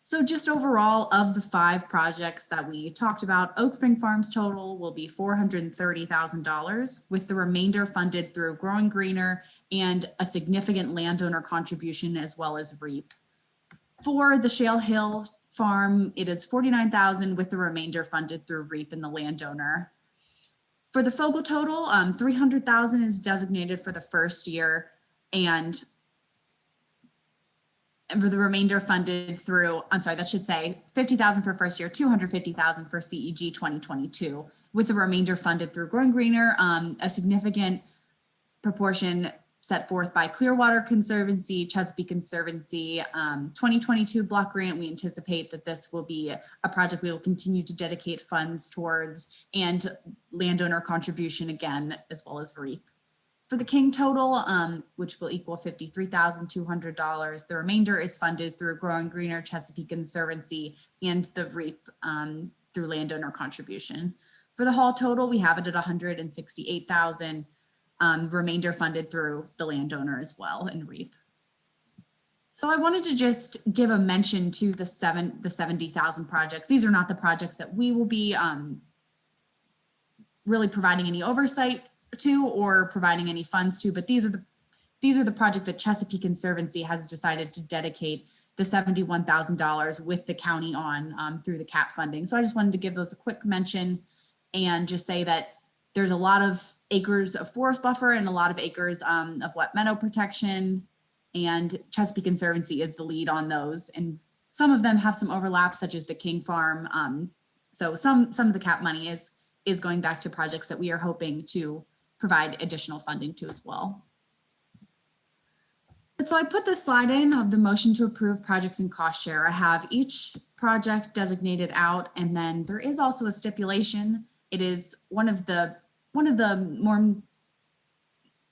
So just overall, of the 5 projects that we talked about, Oak Spring Farms total will be $430,000, with the remainder funded through Growing Greener and a significant landowner contribution as well as REAP. For the Shale Hill Farm, it is $49,000, with the remainder funded through REAP and the landowner. For the Fogel total, $300,000 is designated for the first year, and for the remainder funded through, I'm sorry, that should say $50,000 for first year, $250,000 for CEG 2022, with the remainder funded through Growing Greener, a significant proportion set forth by Clearwater Conservancy, Chesapeake Conservancy. 2022 block grant, we anticipate that this will be a project we will continue to dedicate funds towards, and landowner contribution again, as well as REAP. For the King total, which will equal $53,200, the remainder is funded through Growing Greener, Chesapeake Conservancy, and the REAP through landowner contribution. For the Hall total, we have it at $168,000, remainder funded through the landowner as well and REAP. So I wanted to just give a mention to the 70,000 projects. These are not the projects that we will be really providing any oversight to or providing any funds to, but these are the project that Chesapeake Conservancy has decided to dedicate the $71,000 with the county on through the CAP funding. So I just wanted to give those a quick mention and just say that there's a lot of acres of forest buffer and a lot of acres of wet meadow protection, and Chesapeake Conservancy is the lead on those. And some of them have some overlap, such as the King Farm. So some of the CAP money is going back to projects that we are hoping to provide additional funding to as well. So I put this slide in of the motion to approve projects and cost share. I have each project designated out, and then there is also a stipulation. It is one of the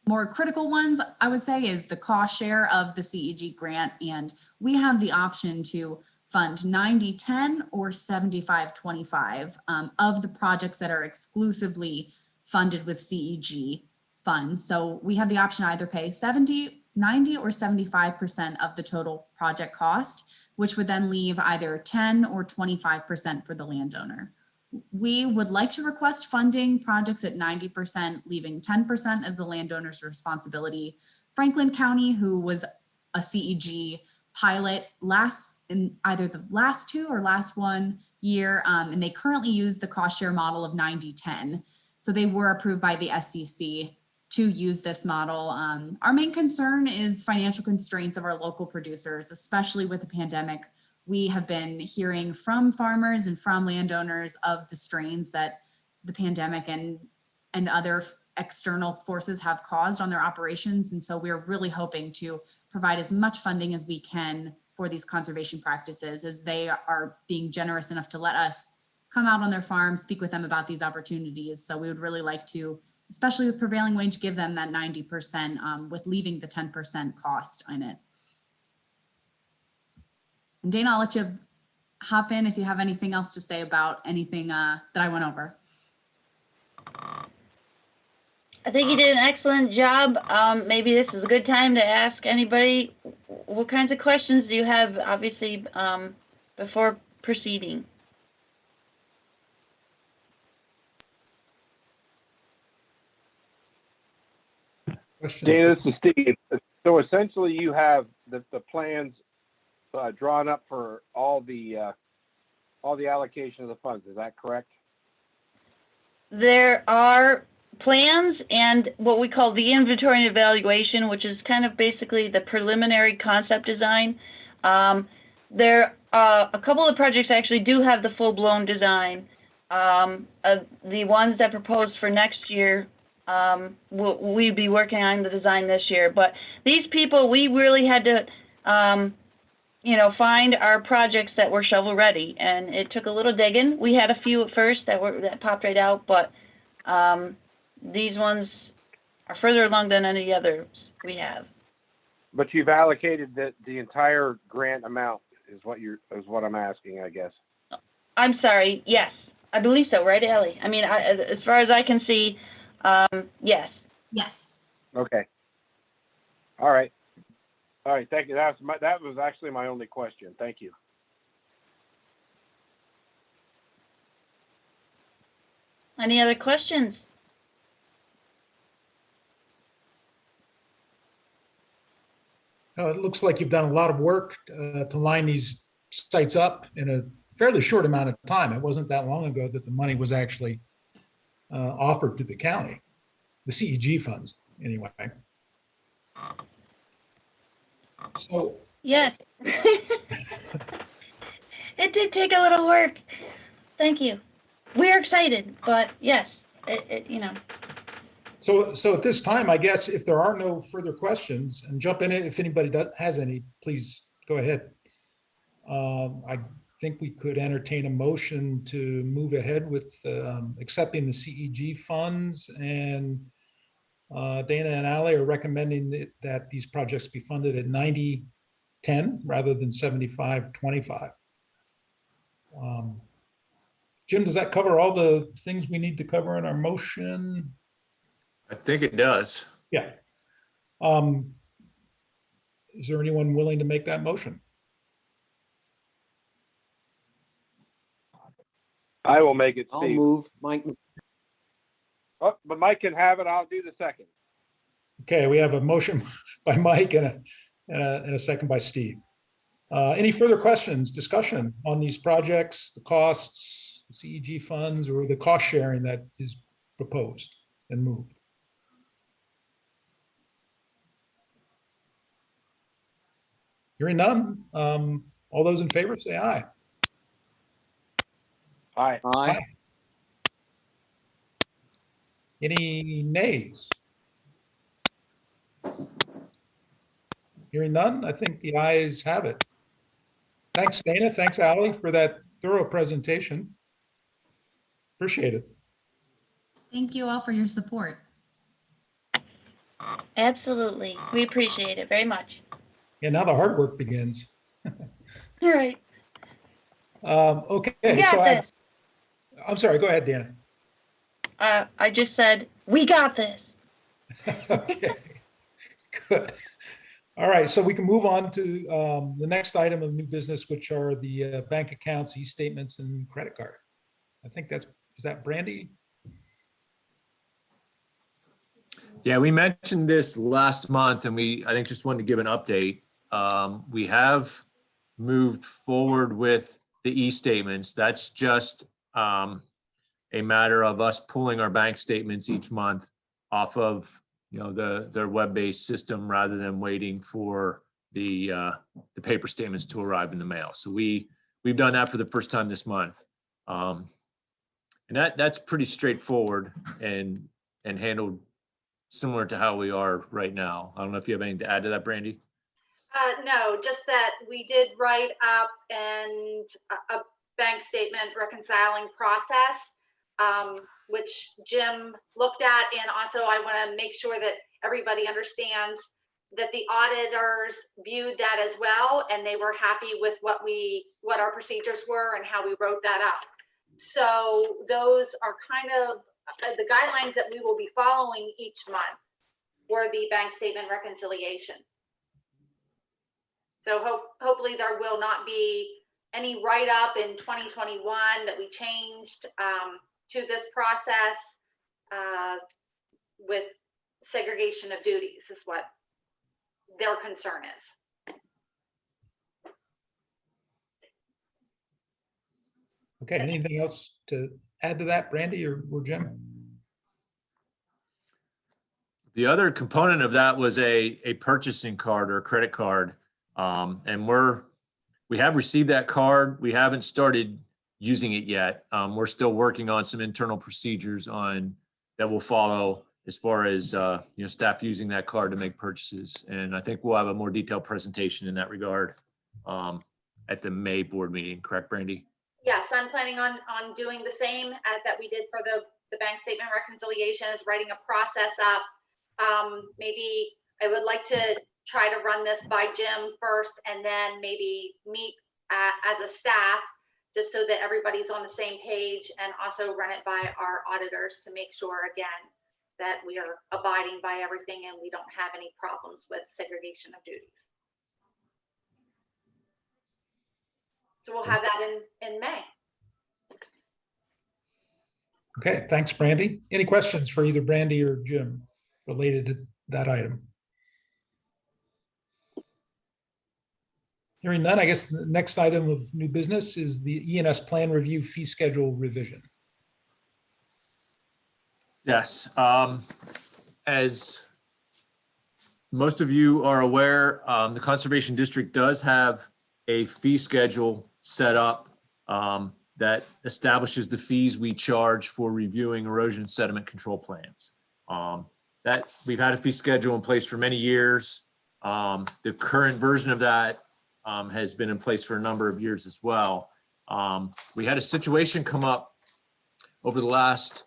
more critical ones, I would say, is the cost share of the CEG grant, and we have the option to fund 90-10 or 75-25 of the projects that are exclusively funded with CEG funds. So we have the option to either pay 70, 90, or 75% of the total project cost, which would then leave either 10 or 25% for the landowner. We would like to request funding projects at 90%, leaving 10% as the landowner's responsibility. Franklin County, who was a CEG pilot in either the last 2 or last 1 year, and they currently use the cost share model of 90-10. So they were approved by the SEC to use this model. Our main concern is financial constraints of our local producers, especially with the pandemic. We have been hearing from farmers and from landowners of the strains that the pandemic and other external forces have caused on their operations. And so we're really hoping to provide as much funding as we can for these conservation practices, as they are being generous enough to let us come out on their farms, speak with them about these opportunities. So we would really like to, especially with prevailing wage, give them that 90% with leaving the 10% cost in it. And Dana, I'll let you hop in if you have anything else to say about anything that I went over. I think you did an excellent job. Maybe this is a good time to ask anybody, what kinds of questions do you have, obviously, before proceeding? Dana, this is Steve. So essentially you have the plans drawn up for all the allocation of the funds. Is that correct? There are plans and what we call the inventory and evaluation, which is kind of basically the preliminary concept design. There a couple of projects actually do have the full-blown design. The ones that proposed for next year, we'd be working on the design this year. But these people, we really had to, find our projects that were shovel ready, and it took a little digging. We had a few at first that popped right out, but these ones are further along than any others we have. But you've allocated the entire grant amount is what I'm asking, I guess. I'm sorry, yes, I believe so, right, Ellie? I mean, as far as I can see, yes. Yes. Okay. All right. Thank you. That was actually my only question. Thank you. Any other questions? It looks like you've done a lot of work to line these sites up in a fairly short amount of time. It wasn't that long ago that the money was actually offered to the county, the CEG funds, anyway. So yes. It did take a little work. Thank you. We're excited, but yes, So at this time, I guess if there are no further questions, and jump in if anybody has any, please go ahead. I think we could entertain a motion to move ahead with accepting the CEG funds, and Dana and Ally are recommending that these projects be funded at 90-10 rather than 75-25. Jim, does that cover all the things we need to cover in our motion? I think it does. Yeah. Is there anyone willing to make that motion? I will make it, I'll Steve. move, Mike. Oh, but Mike can have it. I'll do the second. Okay, we have a motion by Mike and a second by Steve. Any further questions, discussion on these projects, the costs, the CEG funds, or the cost sharing that is proposed and moved? Hearing none, all those in favor say aye. Aye. Aye. Any nays? Hearing none, I think the ayes have it. Thanks, Dana. Thanks, Ally, for that thorough presentation. Appreciate it. Thank you all for your support. absolutely. We appreciate it very much. And now the hard work begins. All right. Okay, We so got this. I'm sorry, go ahead, Dana. I just said, we got this. Okay, good. All right, so we can move on to the next item of new business, which are the bank accounts, e-statements, and credit card. I think is that Brandy? Yeah, we mentioned this last month, and I think just wanted to give an update. We have moved forward with the e-statements. That's just a matter of us pulling our bank statements each month off of their web-based system rather than waiting for the paper statements to arrive in the mail. So we've done that for the first time this month, and that's pretty straightforward and handled similar to how we are right now. I don't know if you have anything to add to that, Brandy. No, just that we did write up a bank statement reconciling process, which Jim looked at. And also I want to make sure that everybody understands that the auditors viewed that as well, and they were happy with what our procedures were and how we wrote that up. So those are kind of the guidelines that we will be following each month for the bank statement reconciliation. So hopefully there will not be any write-up in 2021 that we changed to this process with segregation of duties is what their concern is. Okay, anything else to add to that, Brandy or Jim? The other component of that was a purchasing card or a credit card. And we have received that card. We haven't started using it yet. We're still working on some internal procedures that will follow as far as, staff using that card to make purchases. And I think we'll have a more detailed presentation in that regard at the May board meeting. Correct, Brandy? Yes, I'm planning on doing the same that we did for the bank statement reconciliation, is writing a process up. Maybe I would like to try to run this by Jim first and then maybe meet as a staff, just so that everybody's on the same page, and also run it by our auditors to make sure, again, that we are abiding by everything and we don't have any problems with segregation of duties. So we'll have that in May. Okay, thanks, Brandy. Any questions for either Brandy or Jim related to that item? Hearing none, I guess the next item of new business is the ENS plan review fee schedule revision. Yes. As most of you are aware, the Conservation District does have a fee schedule set up that establishes the fees we charge for reviewing erosion and sediment control plans. That we've had a fee schedule in place for many years. The current version of that has been in place for a number of years as well. We had a situation come up over the last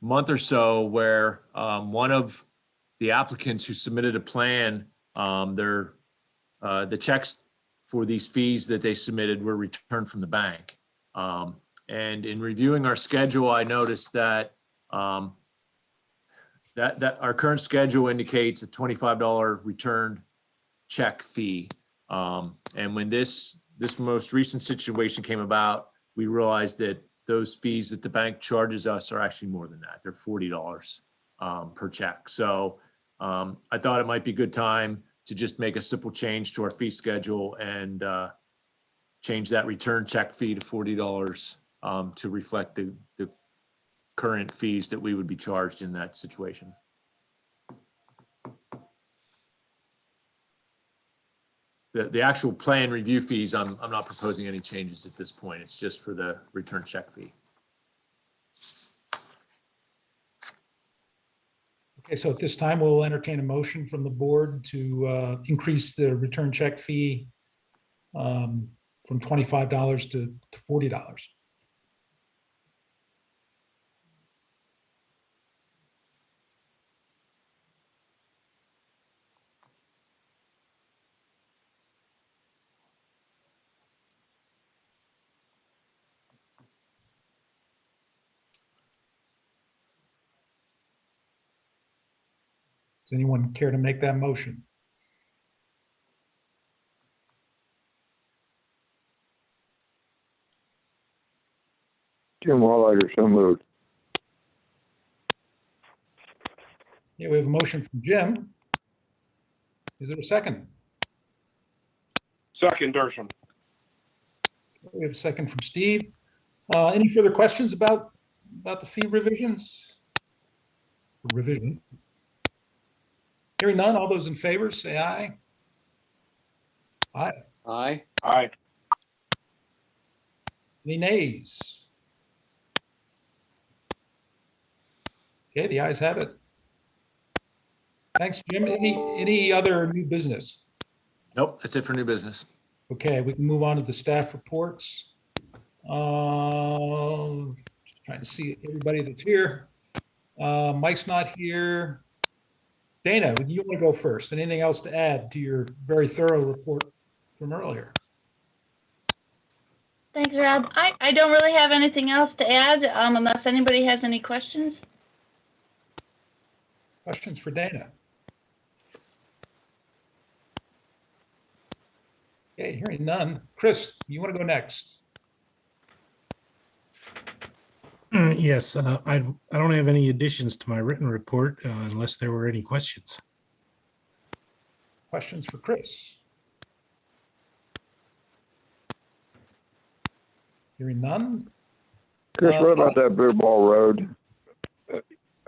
month or so where one of the applicants who submitted a plan, the checks for these fees that they submitted were returned from the bank. And in reviewing our schedule, I noticed that that our current schedule indicates a $25 returned check fee. And when this most recent situation came about, we realized that those fees that the bank charges us are actually more than that. They're $40 per check. So I thought it might be a good time to just make a simple change to our fee schedule and change that return check fee to $40 to reflect the current fees that we would be charged in that situation. The actual plan review fees, I'm not proposing any changes at this point. It's just for the return check fee. Okay, so at this time, we'll entertain a motion from the board to increase the return check fee from $25 to $40. Does anyone care to make that motion? Jim Walliger, so moved. Yeah, we have a motion from Jim. Is there a second? Second, Dershowitz. We have a second from Steve. Any further questions about the fee revisions? Revision. Hearing none, all those in favor say aye. Aye. Aye. Aye. Any nays? Okay, the ayes have it. Thanks, Jim. Any other new business? Nope, that's it for new business. Okay, we can move on to the staff reports. Just trying to see everybody that's here. Mike's not here. Dana, would you want to go first? Anything else to add to your very thorough report from earlier? Thanks, Rob. I don't really have anything else to add unless anybody has any questions. Questions for Dana? Okay, hearing none. Chris, you want to go next? Yes, I don't have any additions to my written report unless there were any questions. Questions for Chris? Hearing none. Chris, what about that Blue Ball Road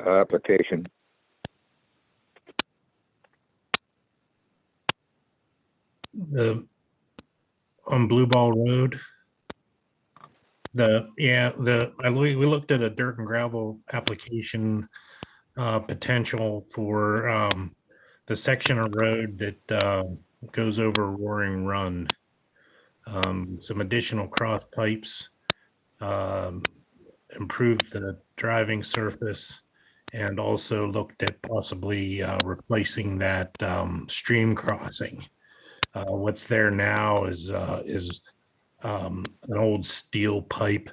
application? On Blue Ball Road. We looked at a dirt and gravel application potential for the section of road that goes over Roaring Run. Some additional cross pipes, improved the driving surface, and also looked at possibly replacing that stream crossing. What's there now is an old steel pipe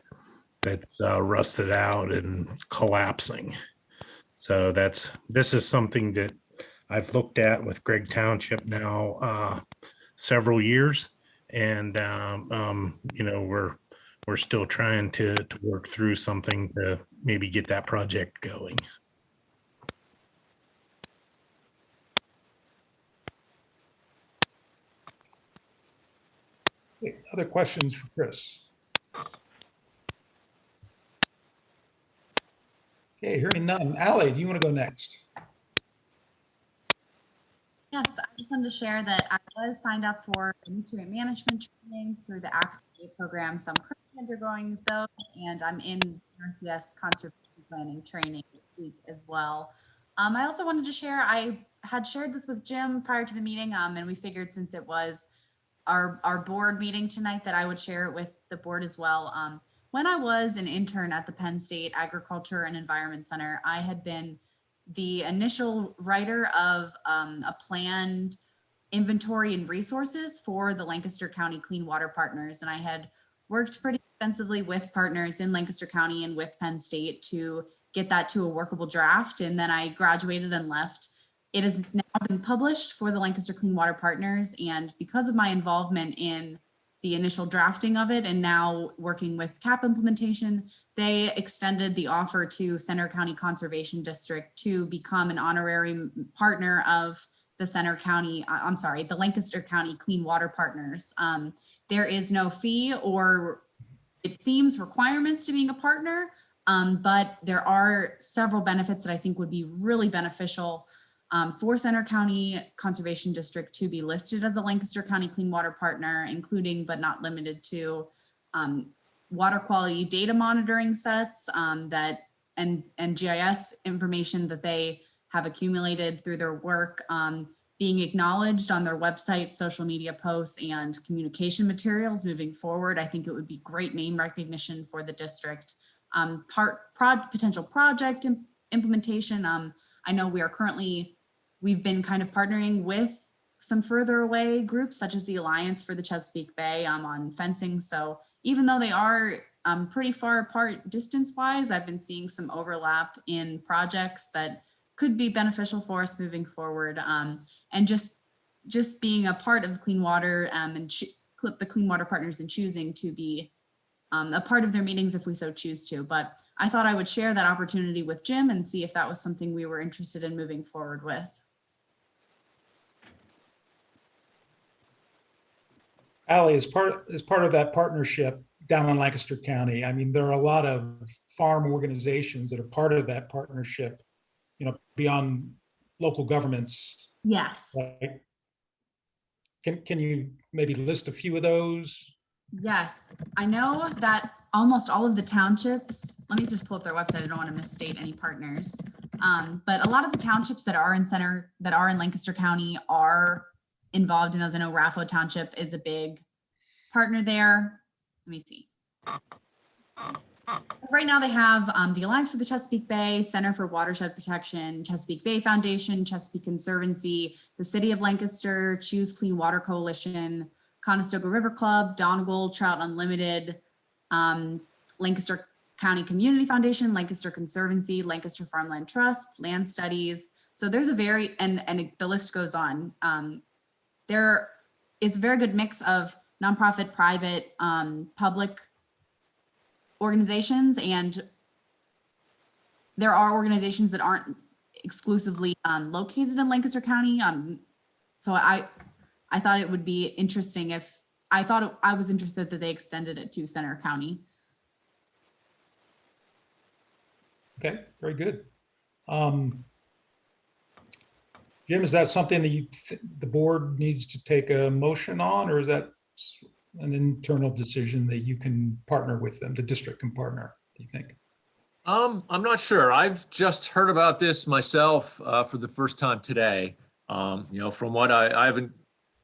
that's rusted out and collapsing. So this is something that I've looked at with Greg Township now several years, and we're still trying to work through something to maybe get that project going. Okay, other questions for Chris? Okay, hearing none. Ally, do you want to go next? Yes, I just wanted to share that I was signed up for nutrient management training through the ACT program. So I'm currently undergoing those, and I'm in RCS conservation planning training this week as well. I also wanted to share, I had shared this with Jim prior to the meeting, and we figured since it was our board meeting tonight that I would share it with the board as well. When I was an intern at the Penn State Agriculture and Environment Center, I had been the initial writer of a planned inventory and resources for the Lancaster County Clean Water Partners. And I had worked pretty extensively with partners in Lancaster County and with Penn State to get that to a workable draft. And then I graduated and left. It has now been published for the Lancaster Clean Water Partners. And because of my involvement in the initial drafting of it and now working with CAP implementation, they extended the offer to Center County Conservation District to become an honorary partner of the the Lancaster County Clean Water Partners. There is no fee or it seems requirements to being a partner, but there are several benefits that I think would be really beneficial for Center County Conservation District to be listed as a Lancaster County Clean Water Partner, including but not limited to water quality data monitoring sets and GIS information that they have accumulated through their work, being acknowledged on their website, social media posts, and communication materials moving forward. I think it would be great name recognition for the district. Potential project implementation. I know we've been kind of partnering with some further away groups such as the Alliance for the Chesapeake Bay on fencing. So even though they are pretty far apart distance-wise, I've been seeing some overlap in projects that could be beneficial for us moving forward. And just being a part of Clean Water and the Clean Water Partners and choosing to be a part of their meetings if we so choose to. But I thought I would share that opportunity with Jim and see if that was something we were interested in moving forward with. Ally, as part of that partnership down in Lancaster County, I mean, there are a lot of farm organizations that are part of that partnership, beyond local governments. Yes. Right? Can you maybe list a few of those? Yes, I know that almost all of the townships, let me just pull up their website. I don't want to misstate any partners. But a lot of the townships that are in Lancaster County are involved in those. I know Raffo Township is a big partner there. Let me see. So right now they have the Alliance for the Chesapeake Bay, Center for Watershed Protection, Chesapeake Bay Foundation, Chesapeake Conservancy, the City of Lancaster, Choose Clean Water Coalition, Conestoga River Club, Donegal Trout Unlimited, Lancaster County Community Foundation, Lancaster Conservancy, Lancaster Farmland Trust, Land Studies. So there's and the list goes on. There is a very good mix of nonprofit, private, public organizations, and there are organizations that aren't exclusively located in Lancaster County. So I thought it would be interesting I was interested that they extended it to Center County. Okay, very good. Jim, is that something that the board needs to take a motion on, or is that an internal decision that you can partner with them, the district can partner, do you think? I'm not sure. I've just heard about this myself for the first time today. From what I haven't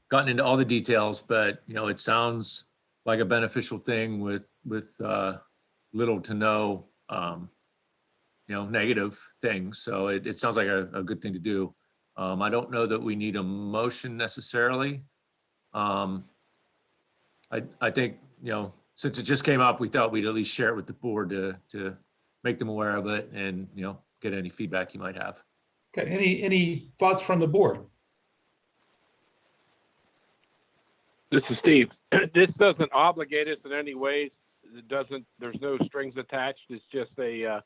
gotten into all the details, but it sounds like a beneficial thing with little to no negative things. So it sounds like a good thing to do. I don't know that we need a motion necessarily. I think since it just came up, we thought we'd at least share it with the board to make them aware of it and get any feedback you might have. Okay, any thoughts from the board? This is Steve. This doesn't obligate us in any ways. There's no strings attached. It's just an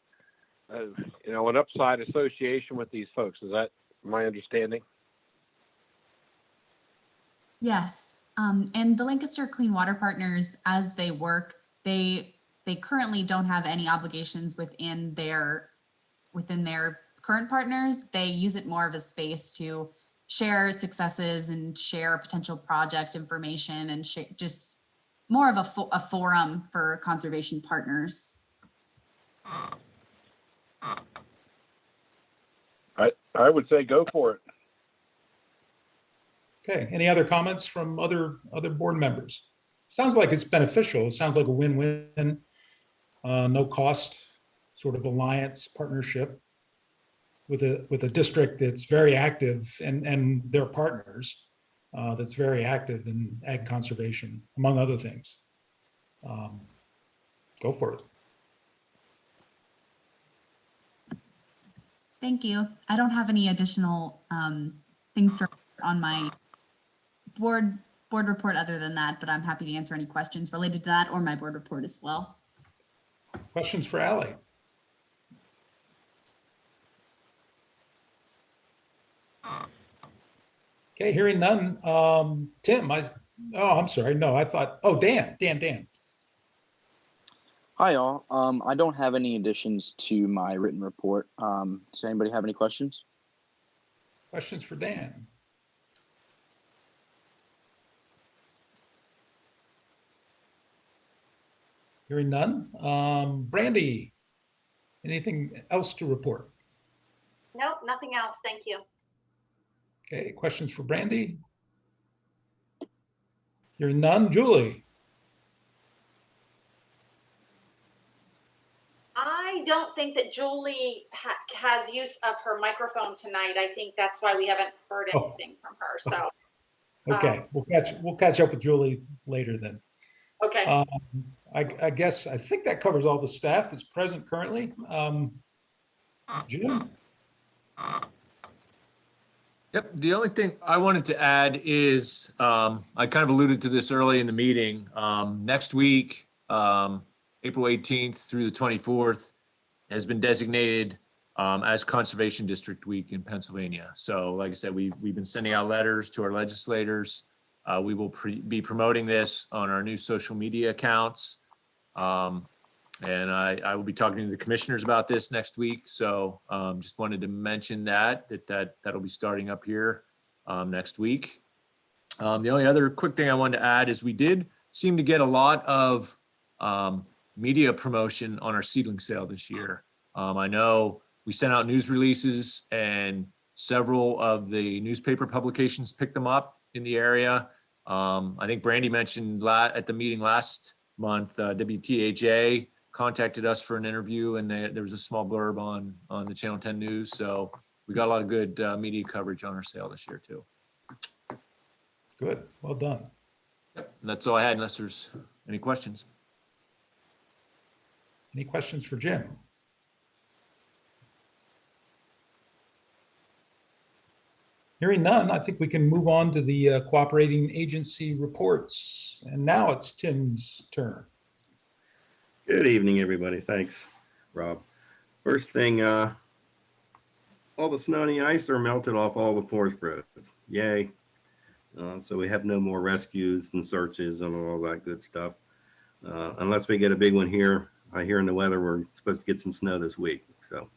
upside association with these folks. Is that my understanding? Yes, and the Lancaster Clean Water Partners, as they work, they currently don't have any obligations within their current partners. They use it more of a space to share successes and share potential project information and just more of a forum for conservation partners. I would say go for it. Okay, any other comments from other board members? Sounds like it's beneficial. It sounds like a win-win, no cost sort of alliance partnership with a district that's very active and their partners that's very active in ag conservation, among other things. Go for it. Thank you. I don't have any additional things on my board report other than that, but I'm happy to answer any questions related to that or my board report as well. Questions for Ally? Okay, hearing none. Tim, I'm sorry. No, I thought, Dan. Hi, all. I don't have any additions to my written report. Does anybody have any questions? Questions for Dan? Hearing none. Brandy, anything else to report? Nope, nothing else. Thank you. Okay, questions for Brandy? Hearing none. Julie? I don't think that Julie has use of her microphone tonight. I think that's why we haven't heard anything from her. So, Okay, we'll catch up with Julie later then. okay. I think that covers all the staff that's present currently. Jim? Yep. The only thing I wanted to add is I kind of alluded to this early in the meeting. Next week, April 18th through the 24th has been designated as Conservation District Week in Pennsylvania. So like I said, we've been sending out letters to our legislators. We will be promoting this on our new social media accounts. And I will be talking to the commissioners about this next week. So just wanted to mention that'll be starting up here next week. The only other quick thing I wanted to add is we did seem to get a lot of media promotion on our seedling sale this year. I know we sent out news releases and several of the newspaper publications picked them up in the area. I think Brandy mentioned at the meeting last month, WTHA contacted us for an interview, and there was a small blurb on the Channel 10 News. So we got a lot of good media coverage on our sale this year too. Good, well done. Yep, and that's all I had, unless there's any questions. Any questions for Jim? Hearing none, I think we can move on to the cooperating agency reports. And now it's Tim's turn. Good evening, everybody. Thanks, Rob. First thing, all the snow and the ice are melted off all the forest roads. Yay. So we have no more rescues and searches and all that good stuff. Unless we get a big one here. I hear in the weather we're supposed to get some snow this week. So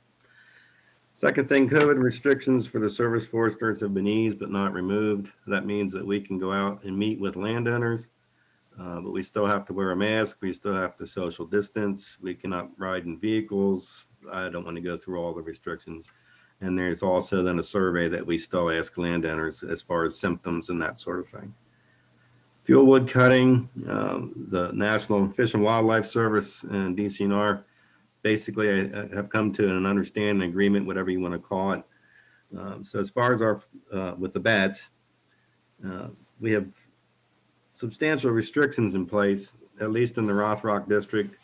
second thing, COVID restrictions for the service foresters have been eased but not removed. That means that we can go out and meet with landowners. But we still have to wear a mask. We still have to social distance. We cannot ride in vehicles. I don't want to go through all the restrictions. And there's also then a survey that we still ask landowners as far as symptoms and that sort of thing. Fuel wood cutting, the National Fish and Wildlife Service and DCNR basically have come to an understanding, agreement, whatever you want to call it. So as far as our, with the bats, we have substantial restrictions in place, at least in the Rothrock district.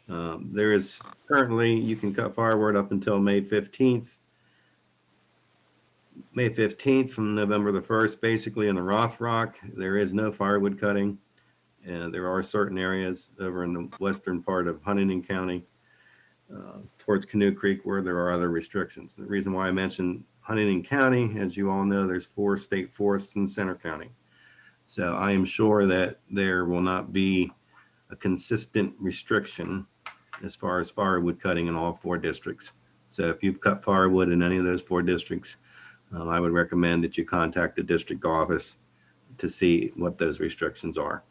There is currently, you can cut firewood up until May 15th. May 15th from November the 1st, basically in the Rothrock, there is no firewood cutting. And there are certain areas over in the western part of Huntington County, towards Canoe Creek, where there are other restrictions. The reason why I mentioned Huntington County, as you all know, there's 4 state forests in Center County. So I am sure that there will not be a consistent restriction as far as firewood cutting in all 4 districts. So if you've cut firewood in any of those 4 districts, I would recommend that you contact the district office to see what those restrictions are.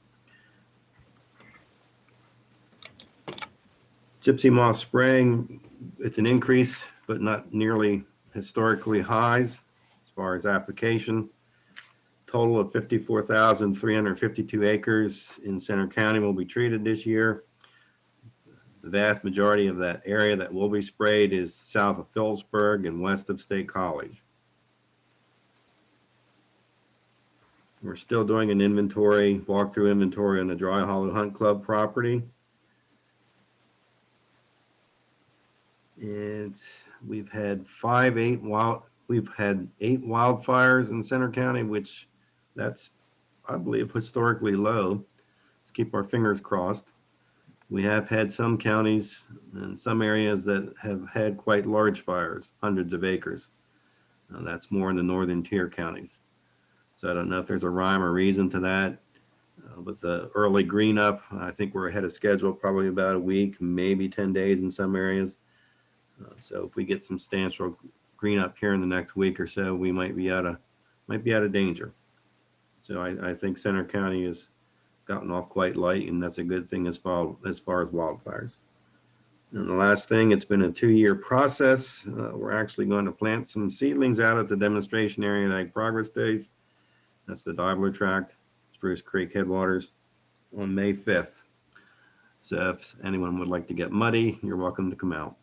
Gypsy moth spraying, it's an increase, but not nearly historically highs as far as application. Total of 54,352 acres in Center County will be treated this year. The vast majority of that area that will be sprayed is south of Phillipsburg and west of State College. We're still doing an inventory, walkthrough inventory on the Dry Hollow Hunt Club property. And we've had 8 wildfires in Center County, which that's, I believe, historically low. Let's keep our fingers crossed. We have had some counties and some areas that have had quite large fires, hundreds of acres. That's more in the northern tier counties. So I don't know if there's a rhyme or reason to that. With the early green up, I think we're ahead of schedule, probably about a week, maybe 10 days in some areas. So if we get some substantial green up here in the next week or so, we might be out of danger. So I think Center County has gotten off quite light, and that's a good thing as far as wildfires. And the last thing, it's been a 2-year process. We're actually going to plant some seedlings out at the demonstration area at Ag Progress Days. That's the Diabler Tract, Spruce Creek Headwaters, on May 5th. So if anyone would like to get muddy, you're welcome to come out.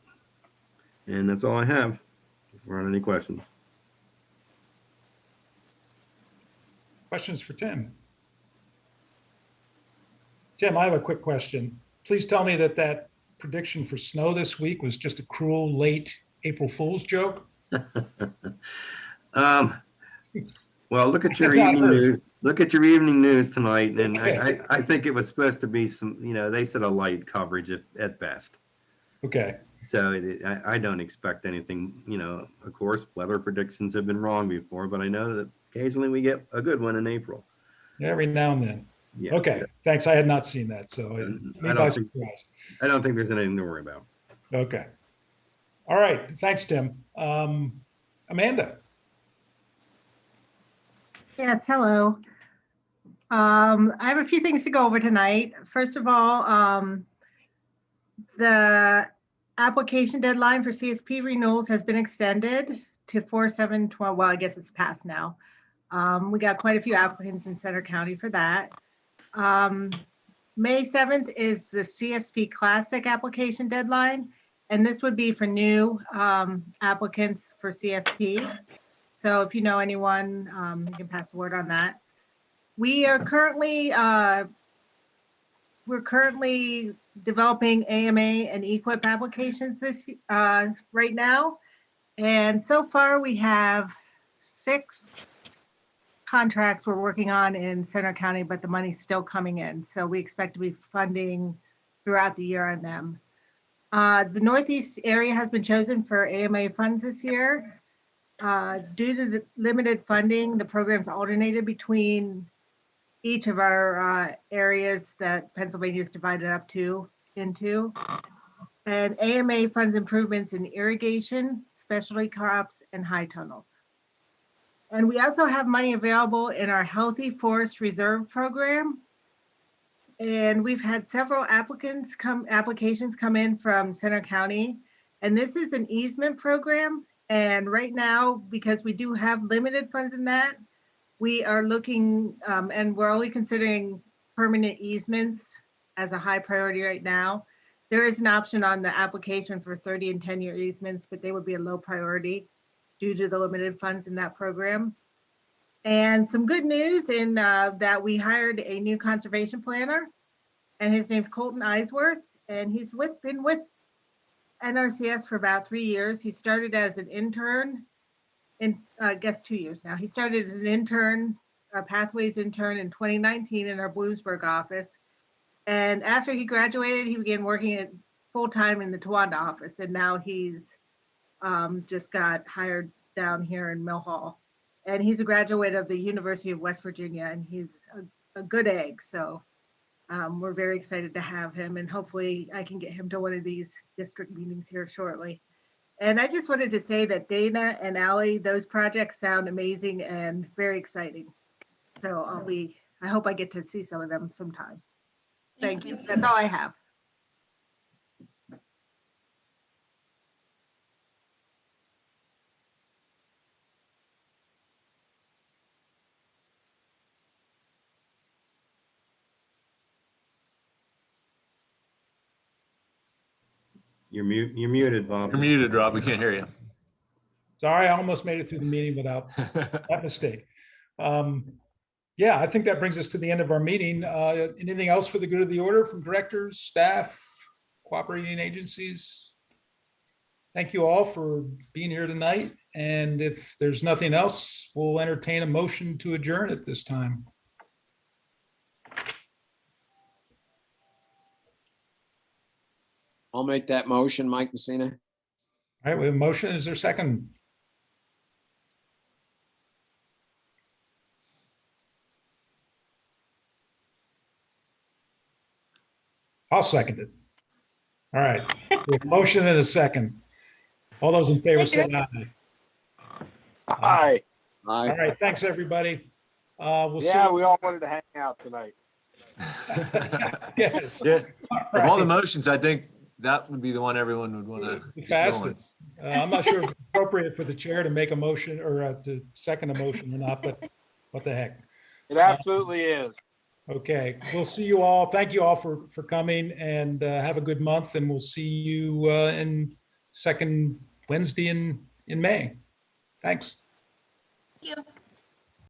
And that's all I have. If there aren't any questions. Questions for Tim? Tim, I have a quick question. Please tell me that prediction for snow this week was just a cruel late April Fool's joke. Well, look at your evening news. Look at your evening news tonight, and Okay. I think it was supposed to be some, they said a light coverage at best. Okay. So I don't expect anything, of course, weather predictions have been wrong before, but I know that occasionally we get a good one in April. Every now and then. Yeah. Okay, thanks. I had not seen that, so I don't think there's anything to worry about. Okay. All right, thanks, Tim. Amanda? Yes, hello. I have a few things to go over tonight. First of all, the application deadline for CSP renewals has been extended to 4/7/12. Well, I guess it's passed now. We got quite a few applicants in Center County for that. May 7th is the CSP Classic application deadline, and this would be for new applicants for CSP. So if you know anyone, you can pass the word on that. We are currently developing AMA and EQIP applications right now. And so far we have 6 contracts we're working on in Center County, but the money's still coming in. So we expect to be funding throughout the year on them. The Northeast area has been chosen for AMA funds this year. Due to the limited funding, the program's alternated between each of our areas that Pennsylvania is divided up into. And AMA funds improvements in irrigation, specialty crops, and high tunnels. And we also have money available in our Healthy Forest Reserve program. And we've had several applications come in from Center County. And this is an easement program. And right now, because we do have limited funds in that, we are looking, and we're only considering permanent easements as a high priority right now. There is an option on the application for 30 and 10-year easements, but they would be a low priority due to the limited funds in that program. And some good news in that we hired a new conservation planner, and his name's Colton Eisworth, and he's been with NRCS for about 3 years. He started as an intern in, I guess, 2 years now. He started as an intern, a Pathways intern in 2019 in our Bloomsburg office. And after he graduated, he began working full-time in the Towanda office, and now he's just got hired down here in Mill Hall. And he's a graduate of the University of West Virginia, and he's a good egg. So we're very excited to have him, and hopefully I can get him to one of these district meetings here shortly. And I just wanted to say that Dana and Allie, those projects sound amazing and very exciting. So I hope I get to see some of them sometime. Thank you. That's all I have. You're muted, Bob. You're muted, Rob. We can't hear you. Sorry, I almost made it through the meeting without that mistake. Yeah, I think that brings us to the end of our meeting. Anything else for the good of the order from directors, staff, cooperating agencies? Thank you all for being here tonight. And if there's nothing else, we'll entertain a motion to adjourn at this time. I'll make that motion, Mike Messina. All right, we have a motion. Is there a second? I'll second it. All right, we have a motion and a second. All those in favor say aye. Aye. All right, thanks, everybody. We'll see. Yeah, we all wanted to hang out tonight. Yes. Yeah. All Of all the right. motions, I think that would be the one everyone would want to The get going. fastest. I'm not sure if it's appropriate for the chair to make a motion or to second a motion or not, but what the heck. It absolutely is. Okay, we'll see you all. Thank you all for coming, and have a good month, and we'll see you in second Wednesday in May. Thanks. Thank you.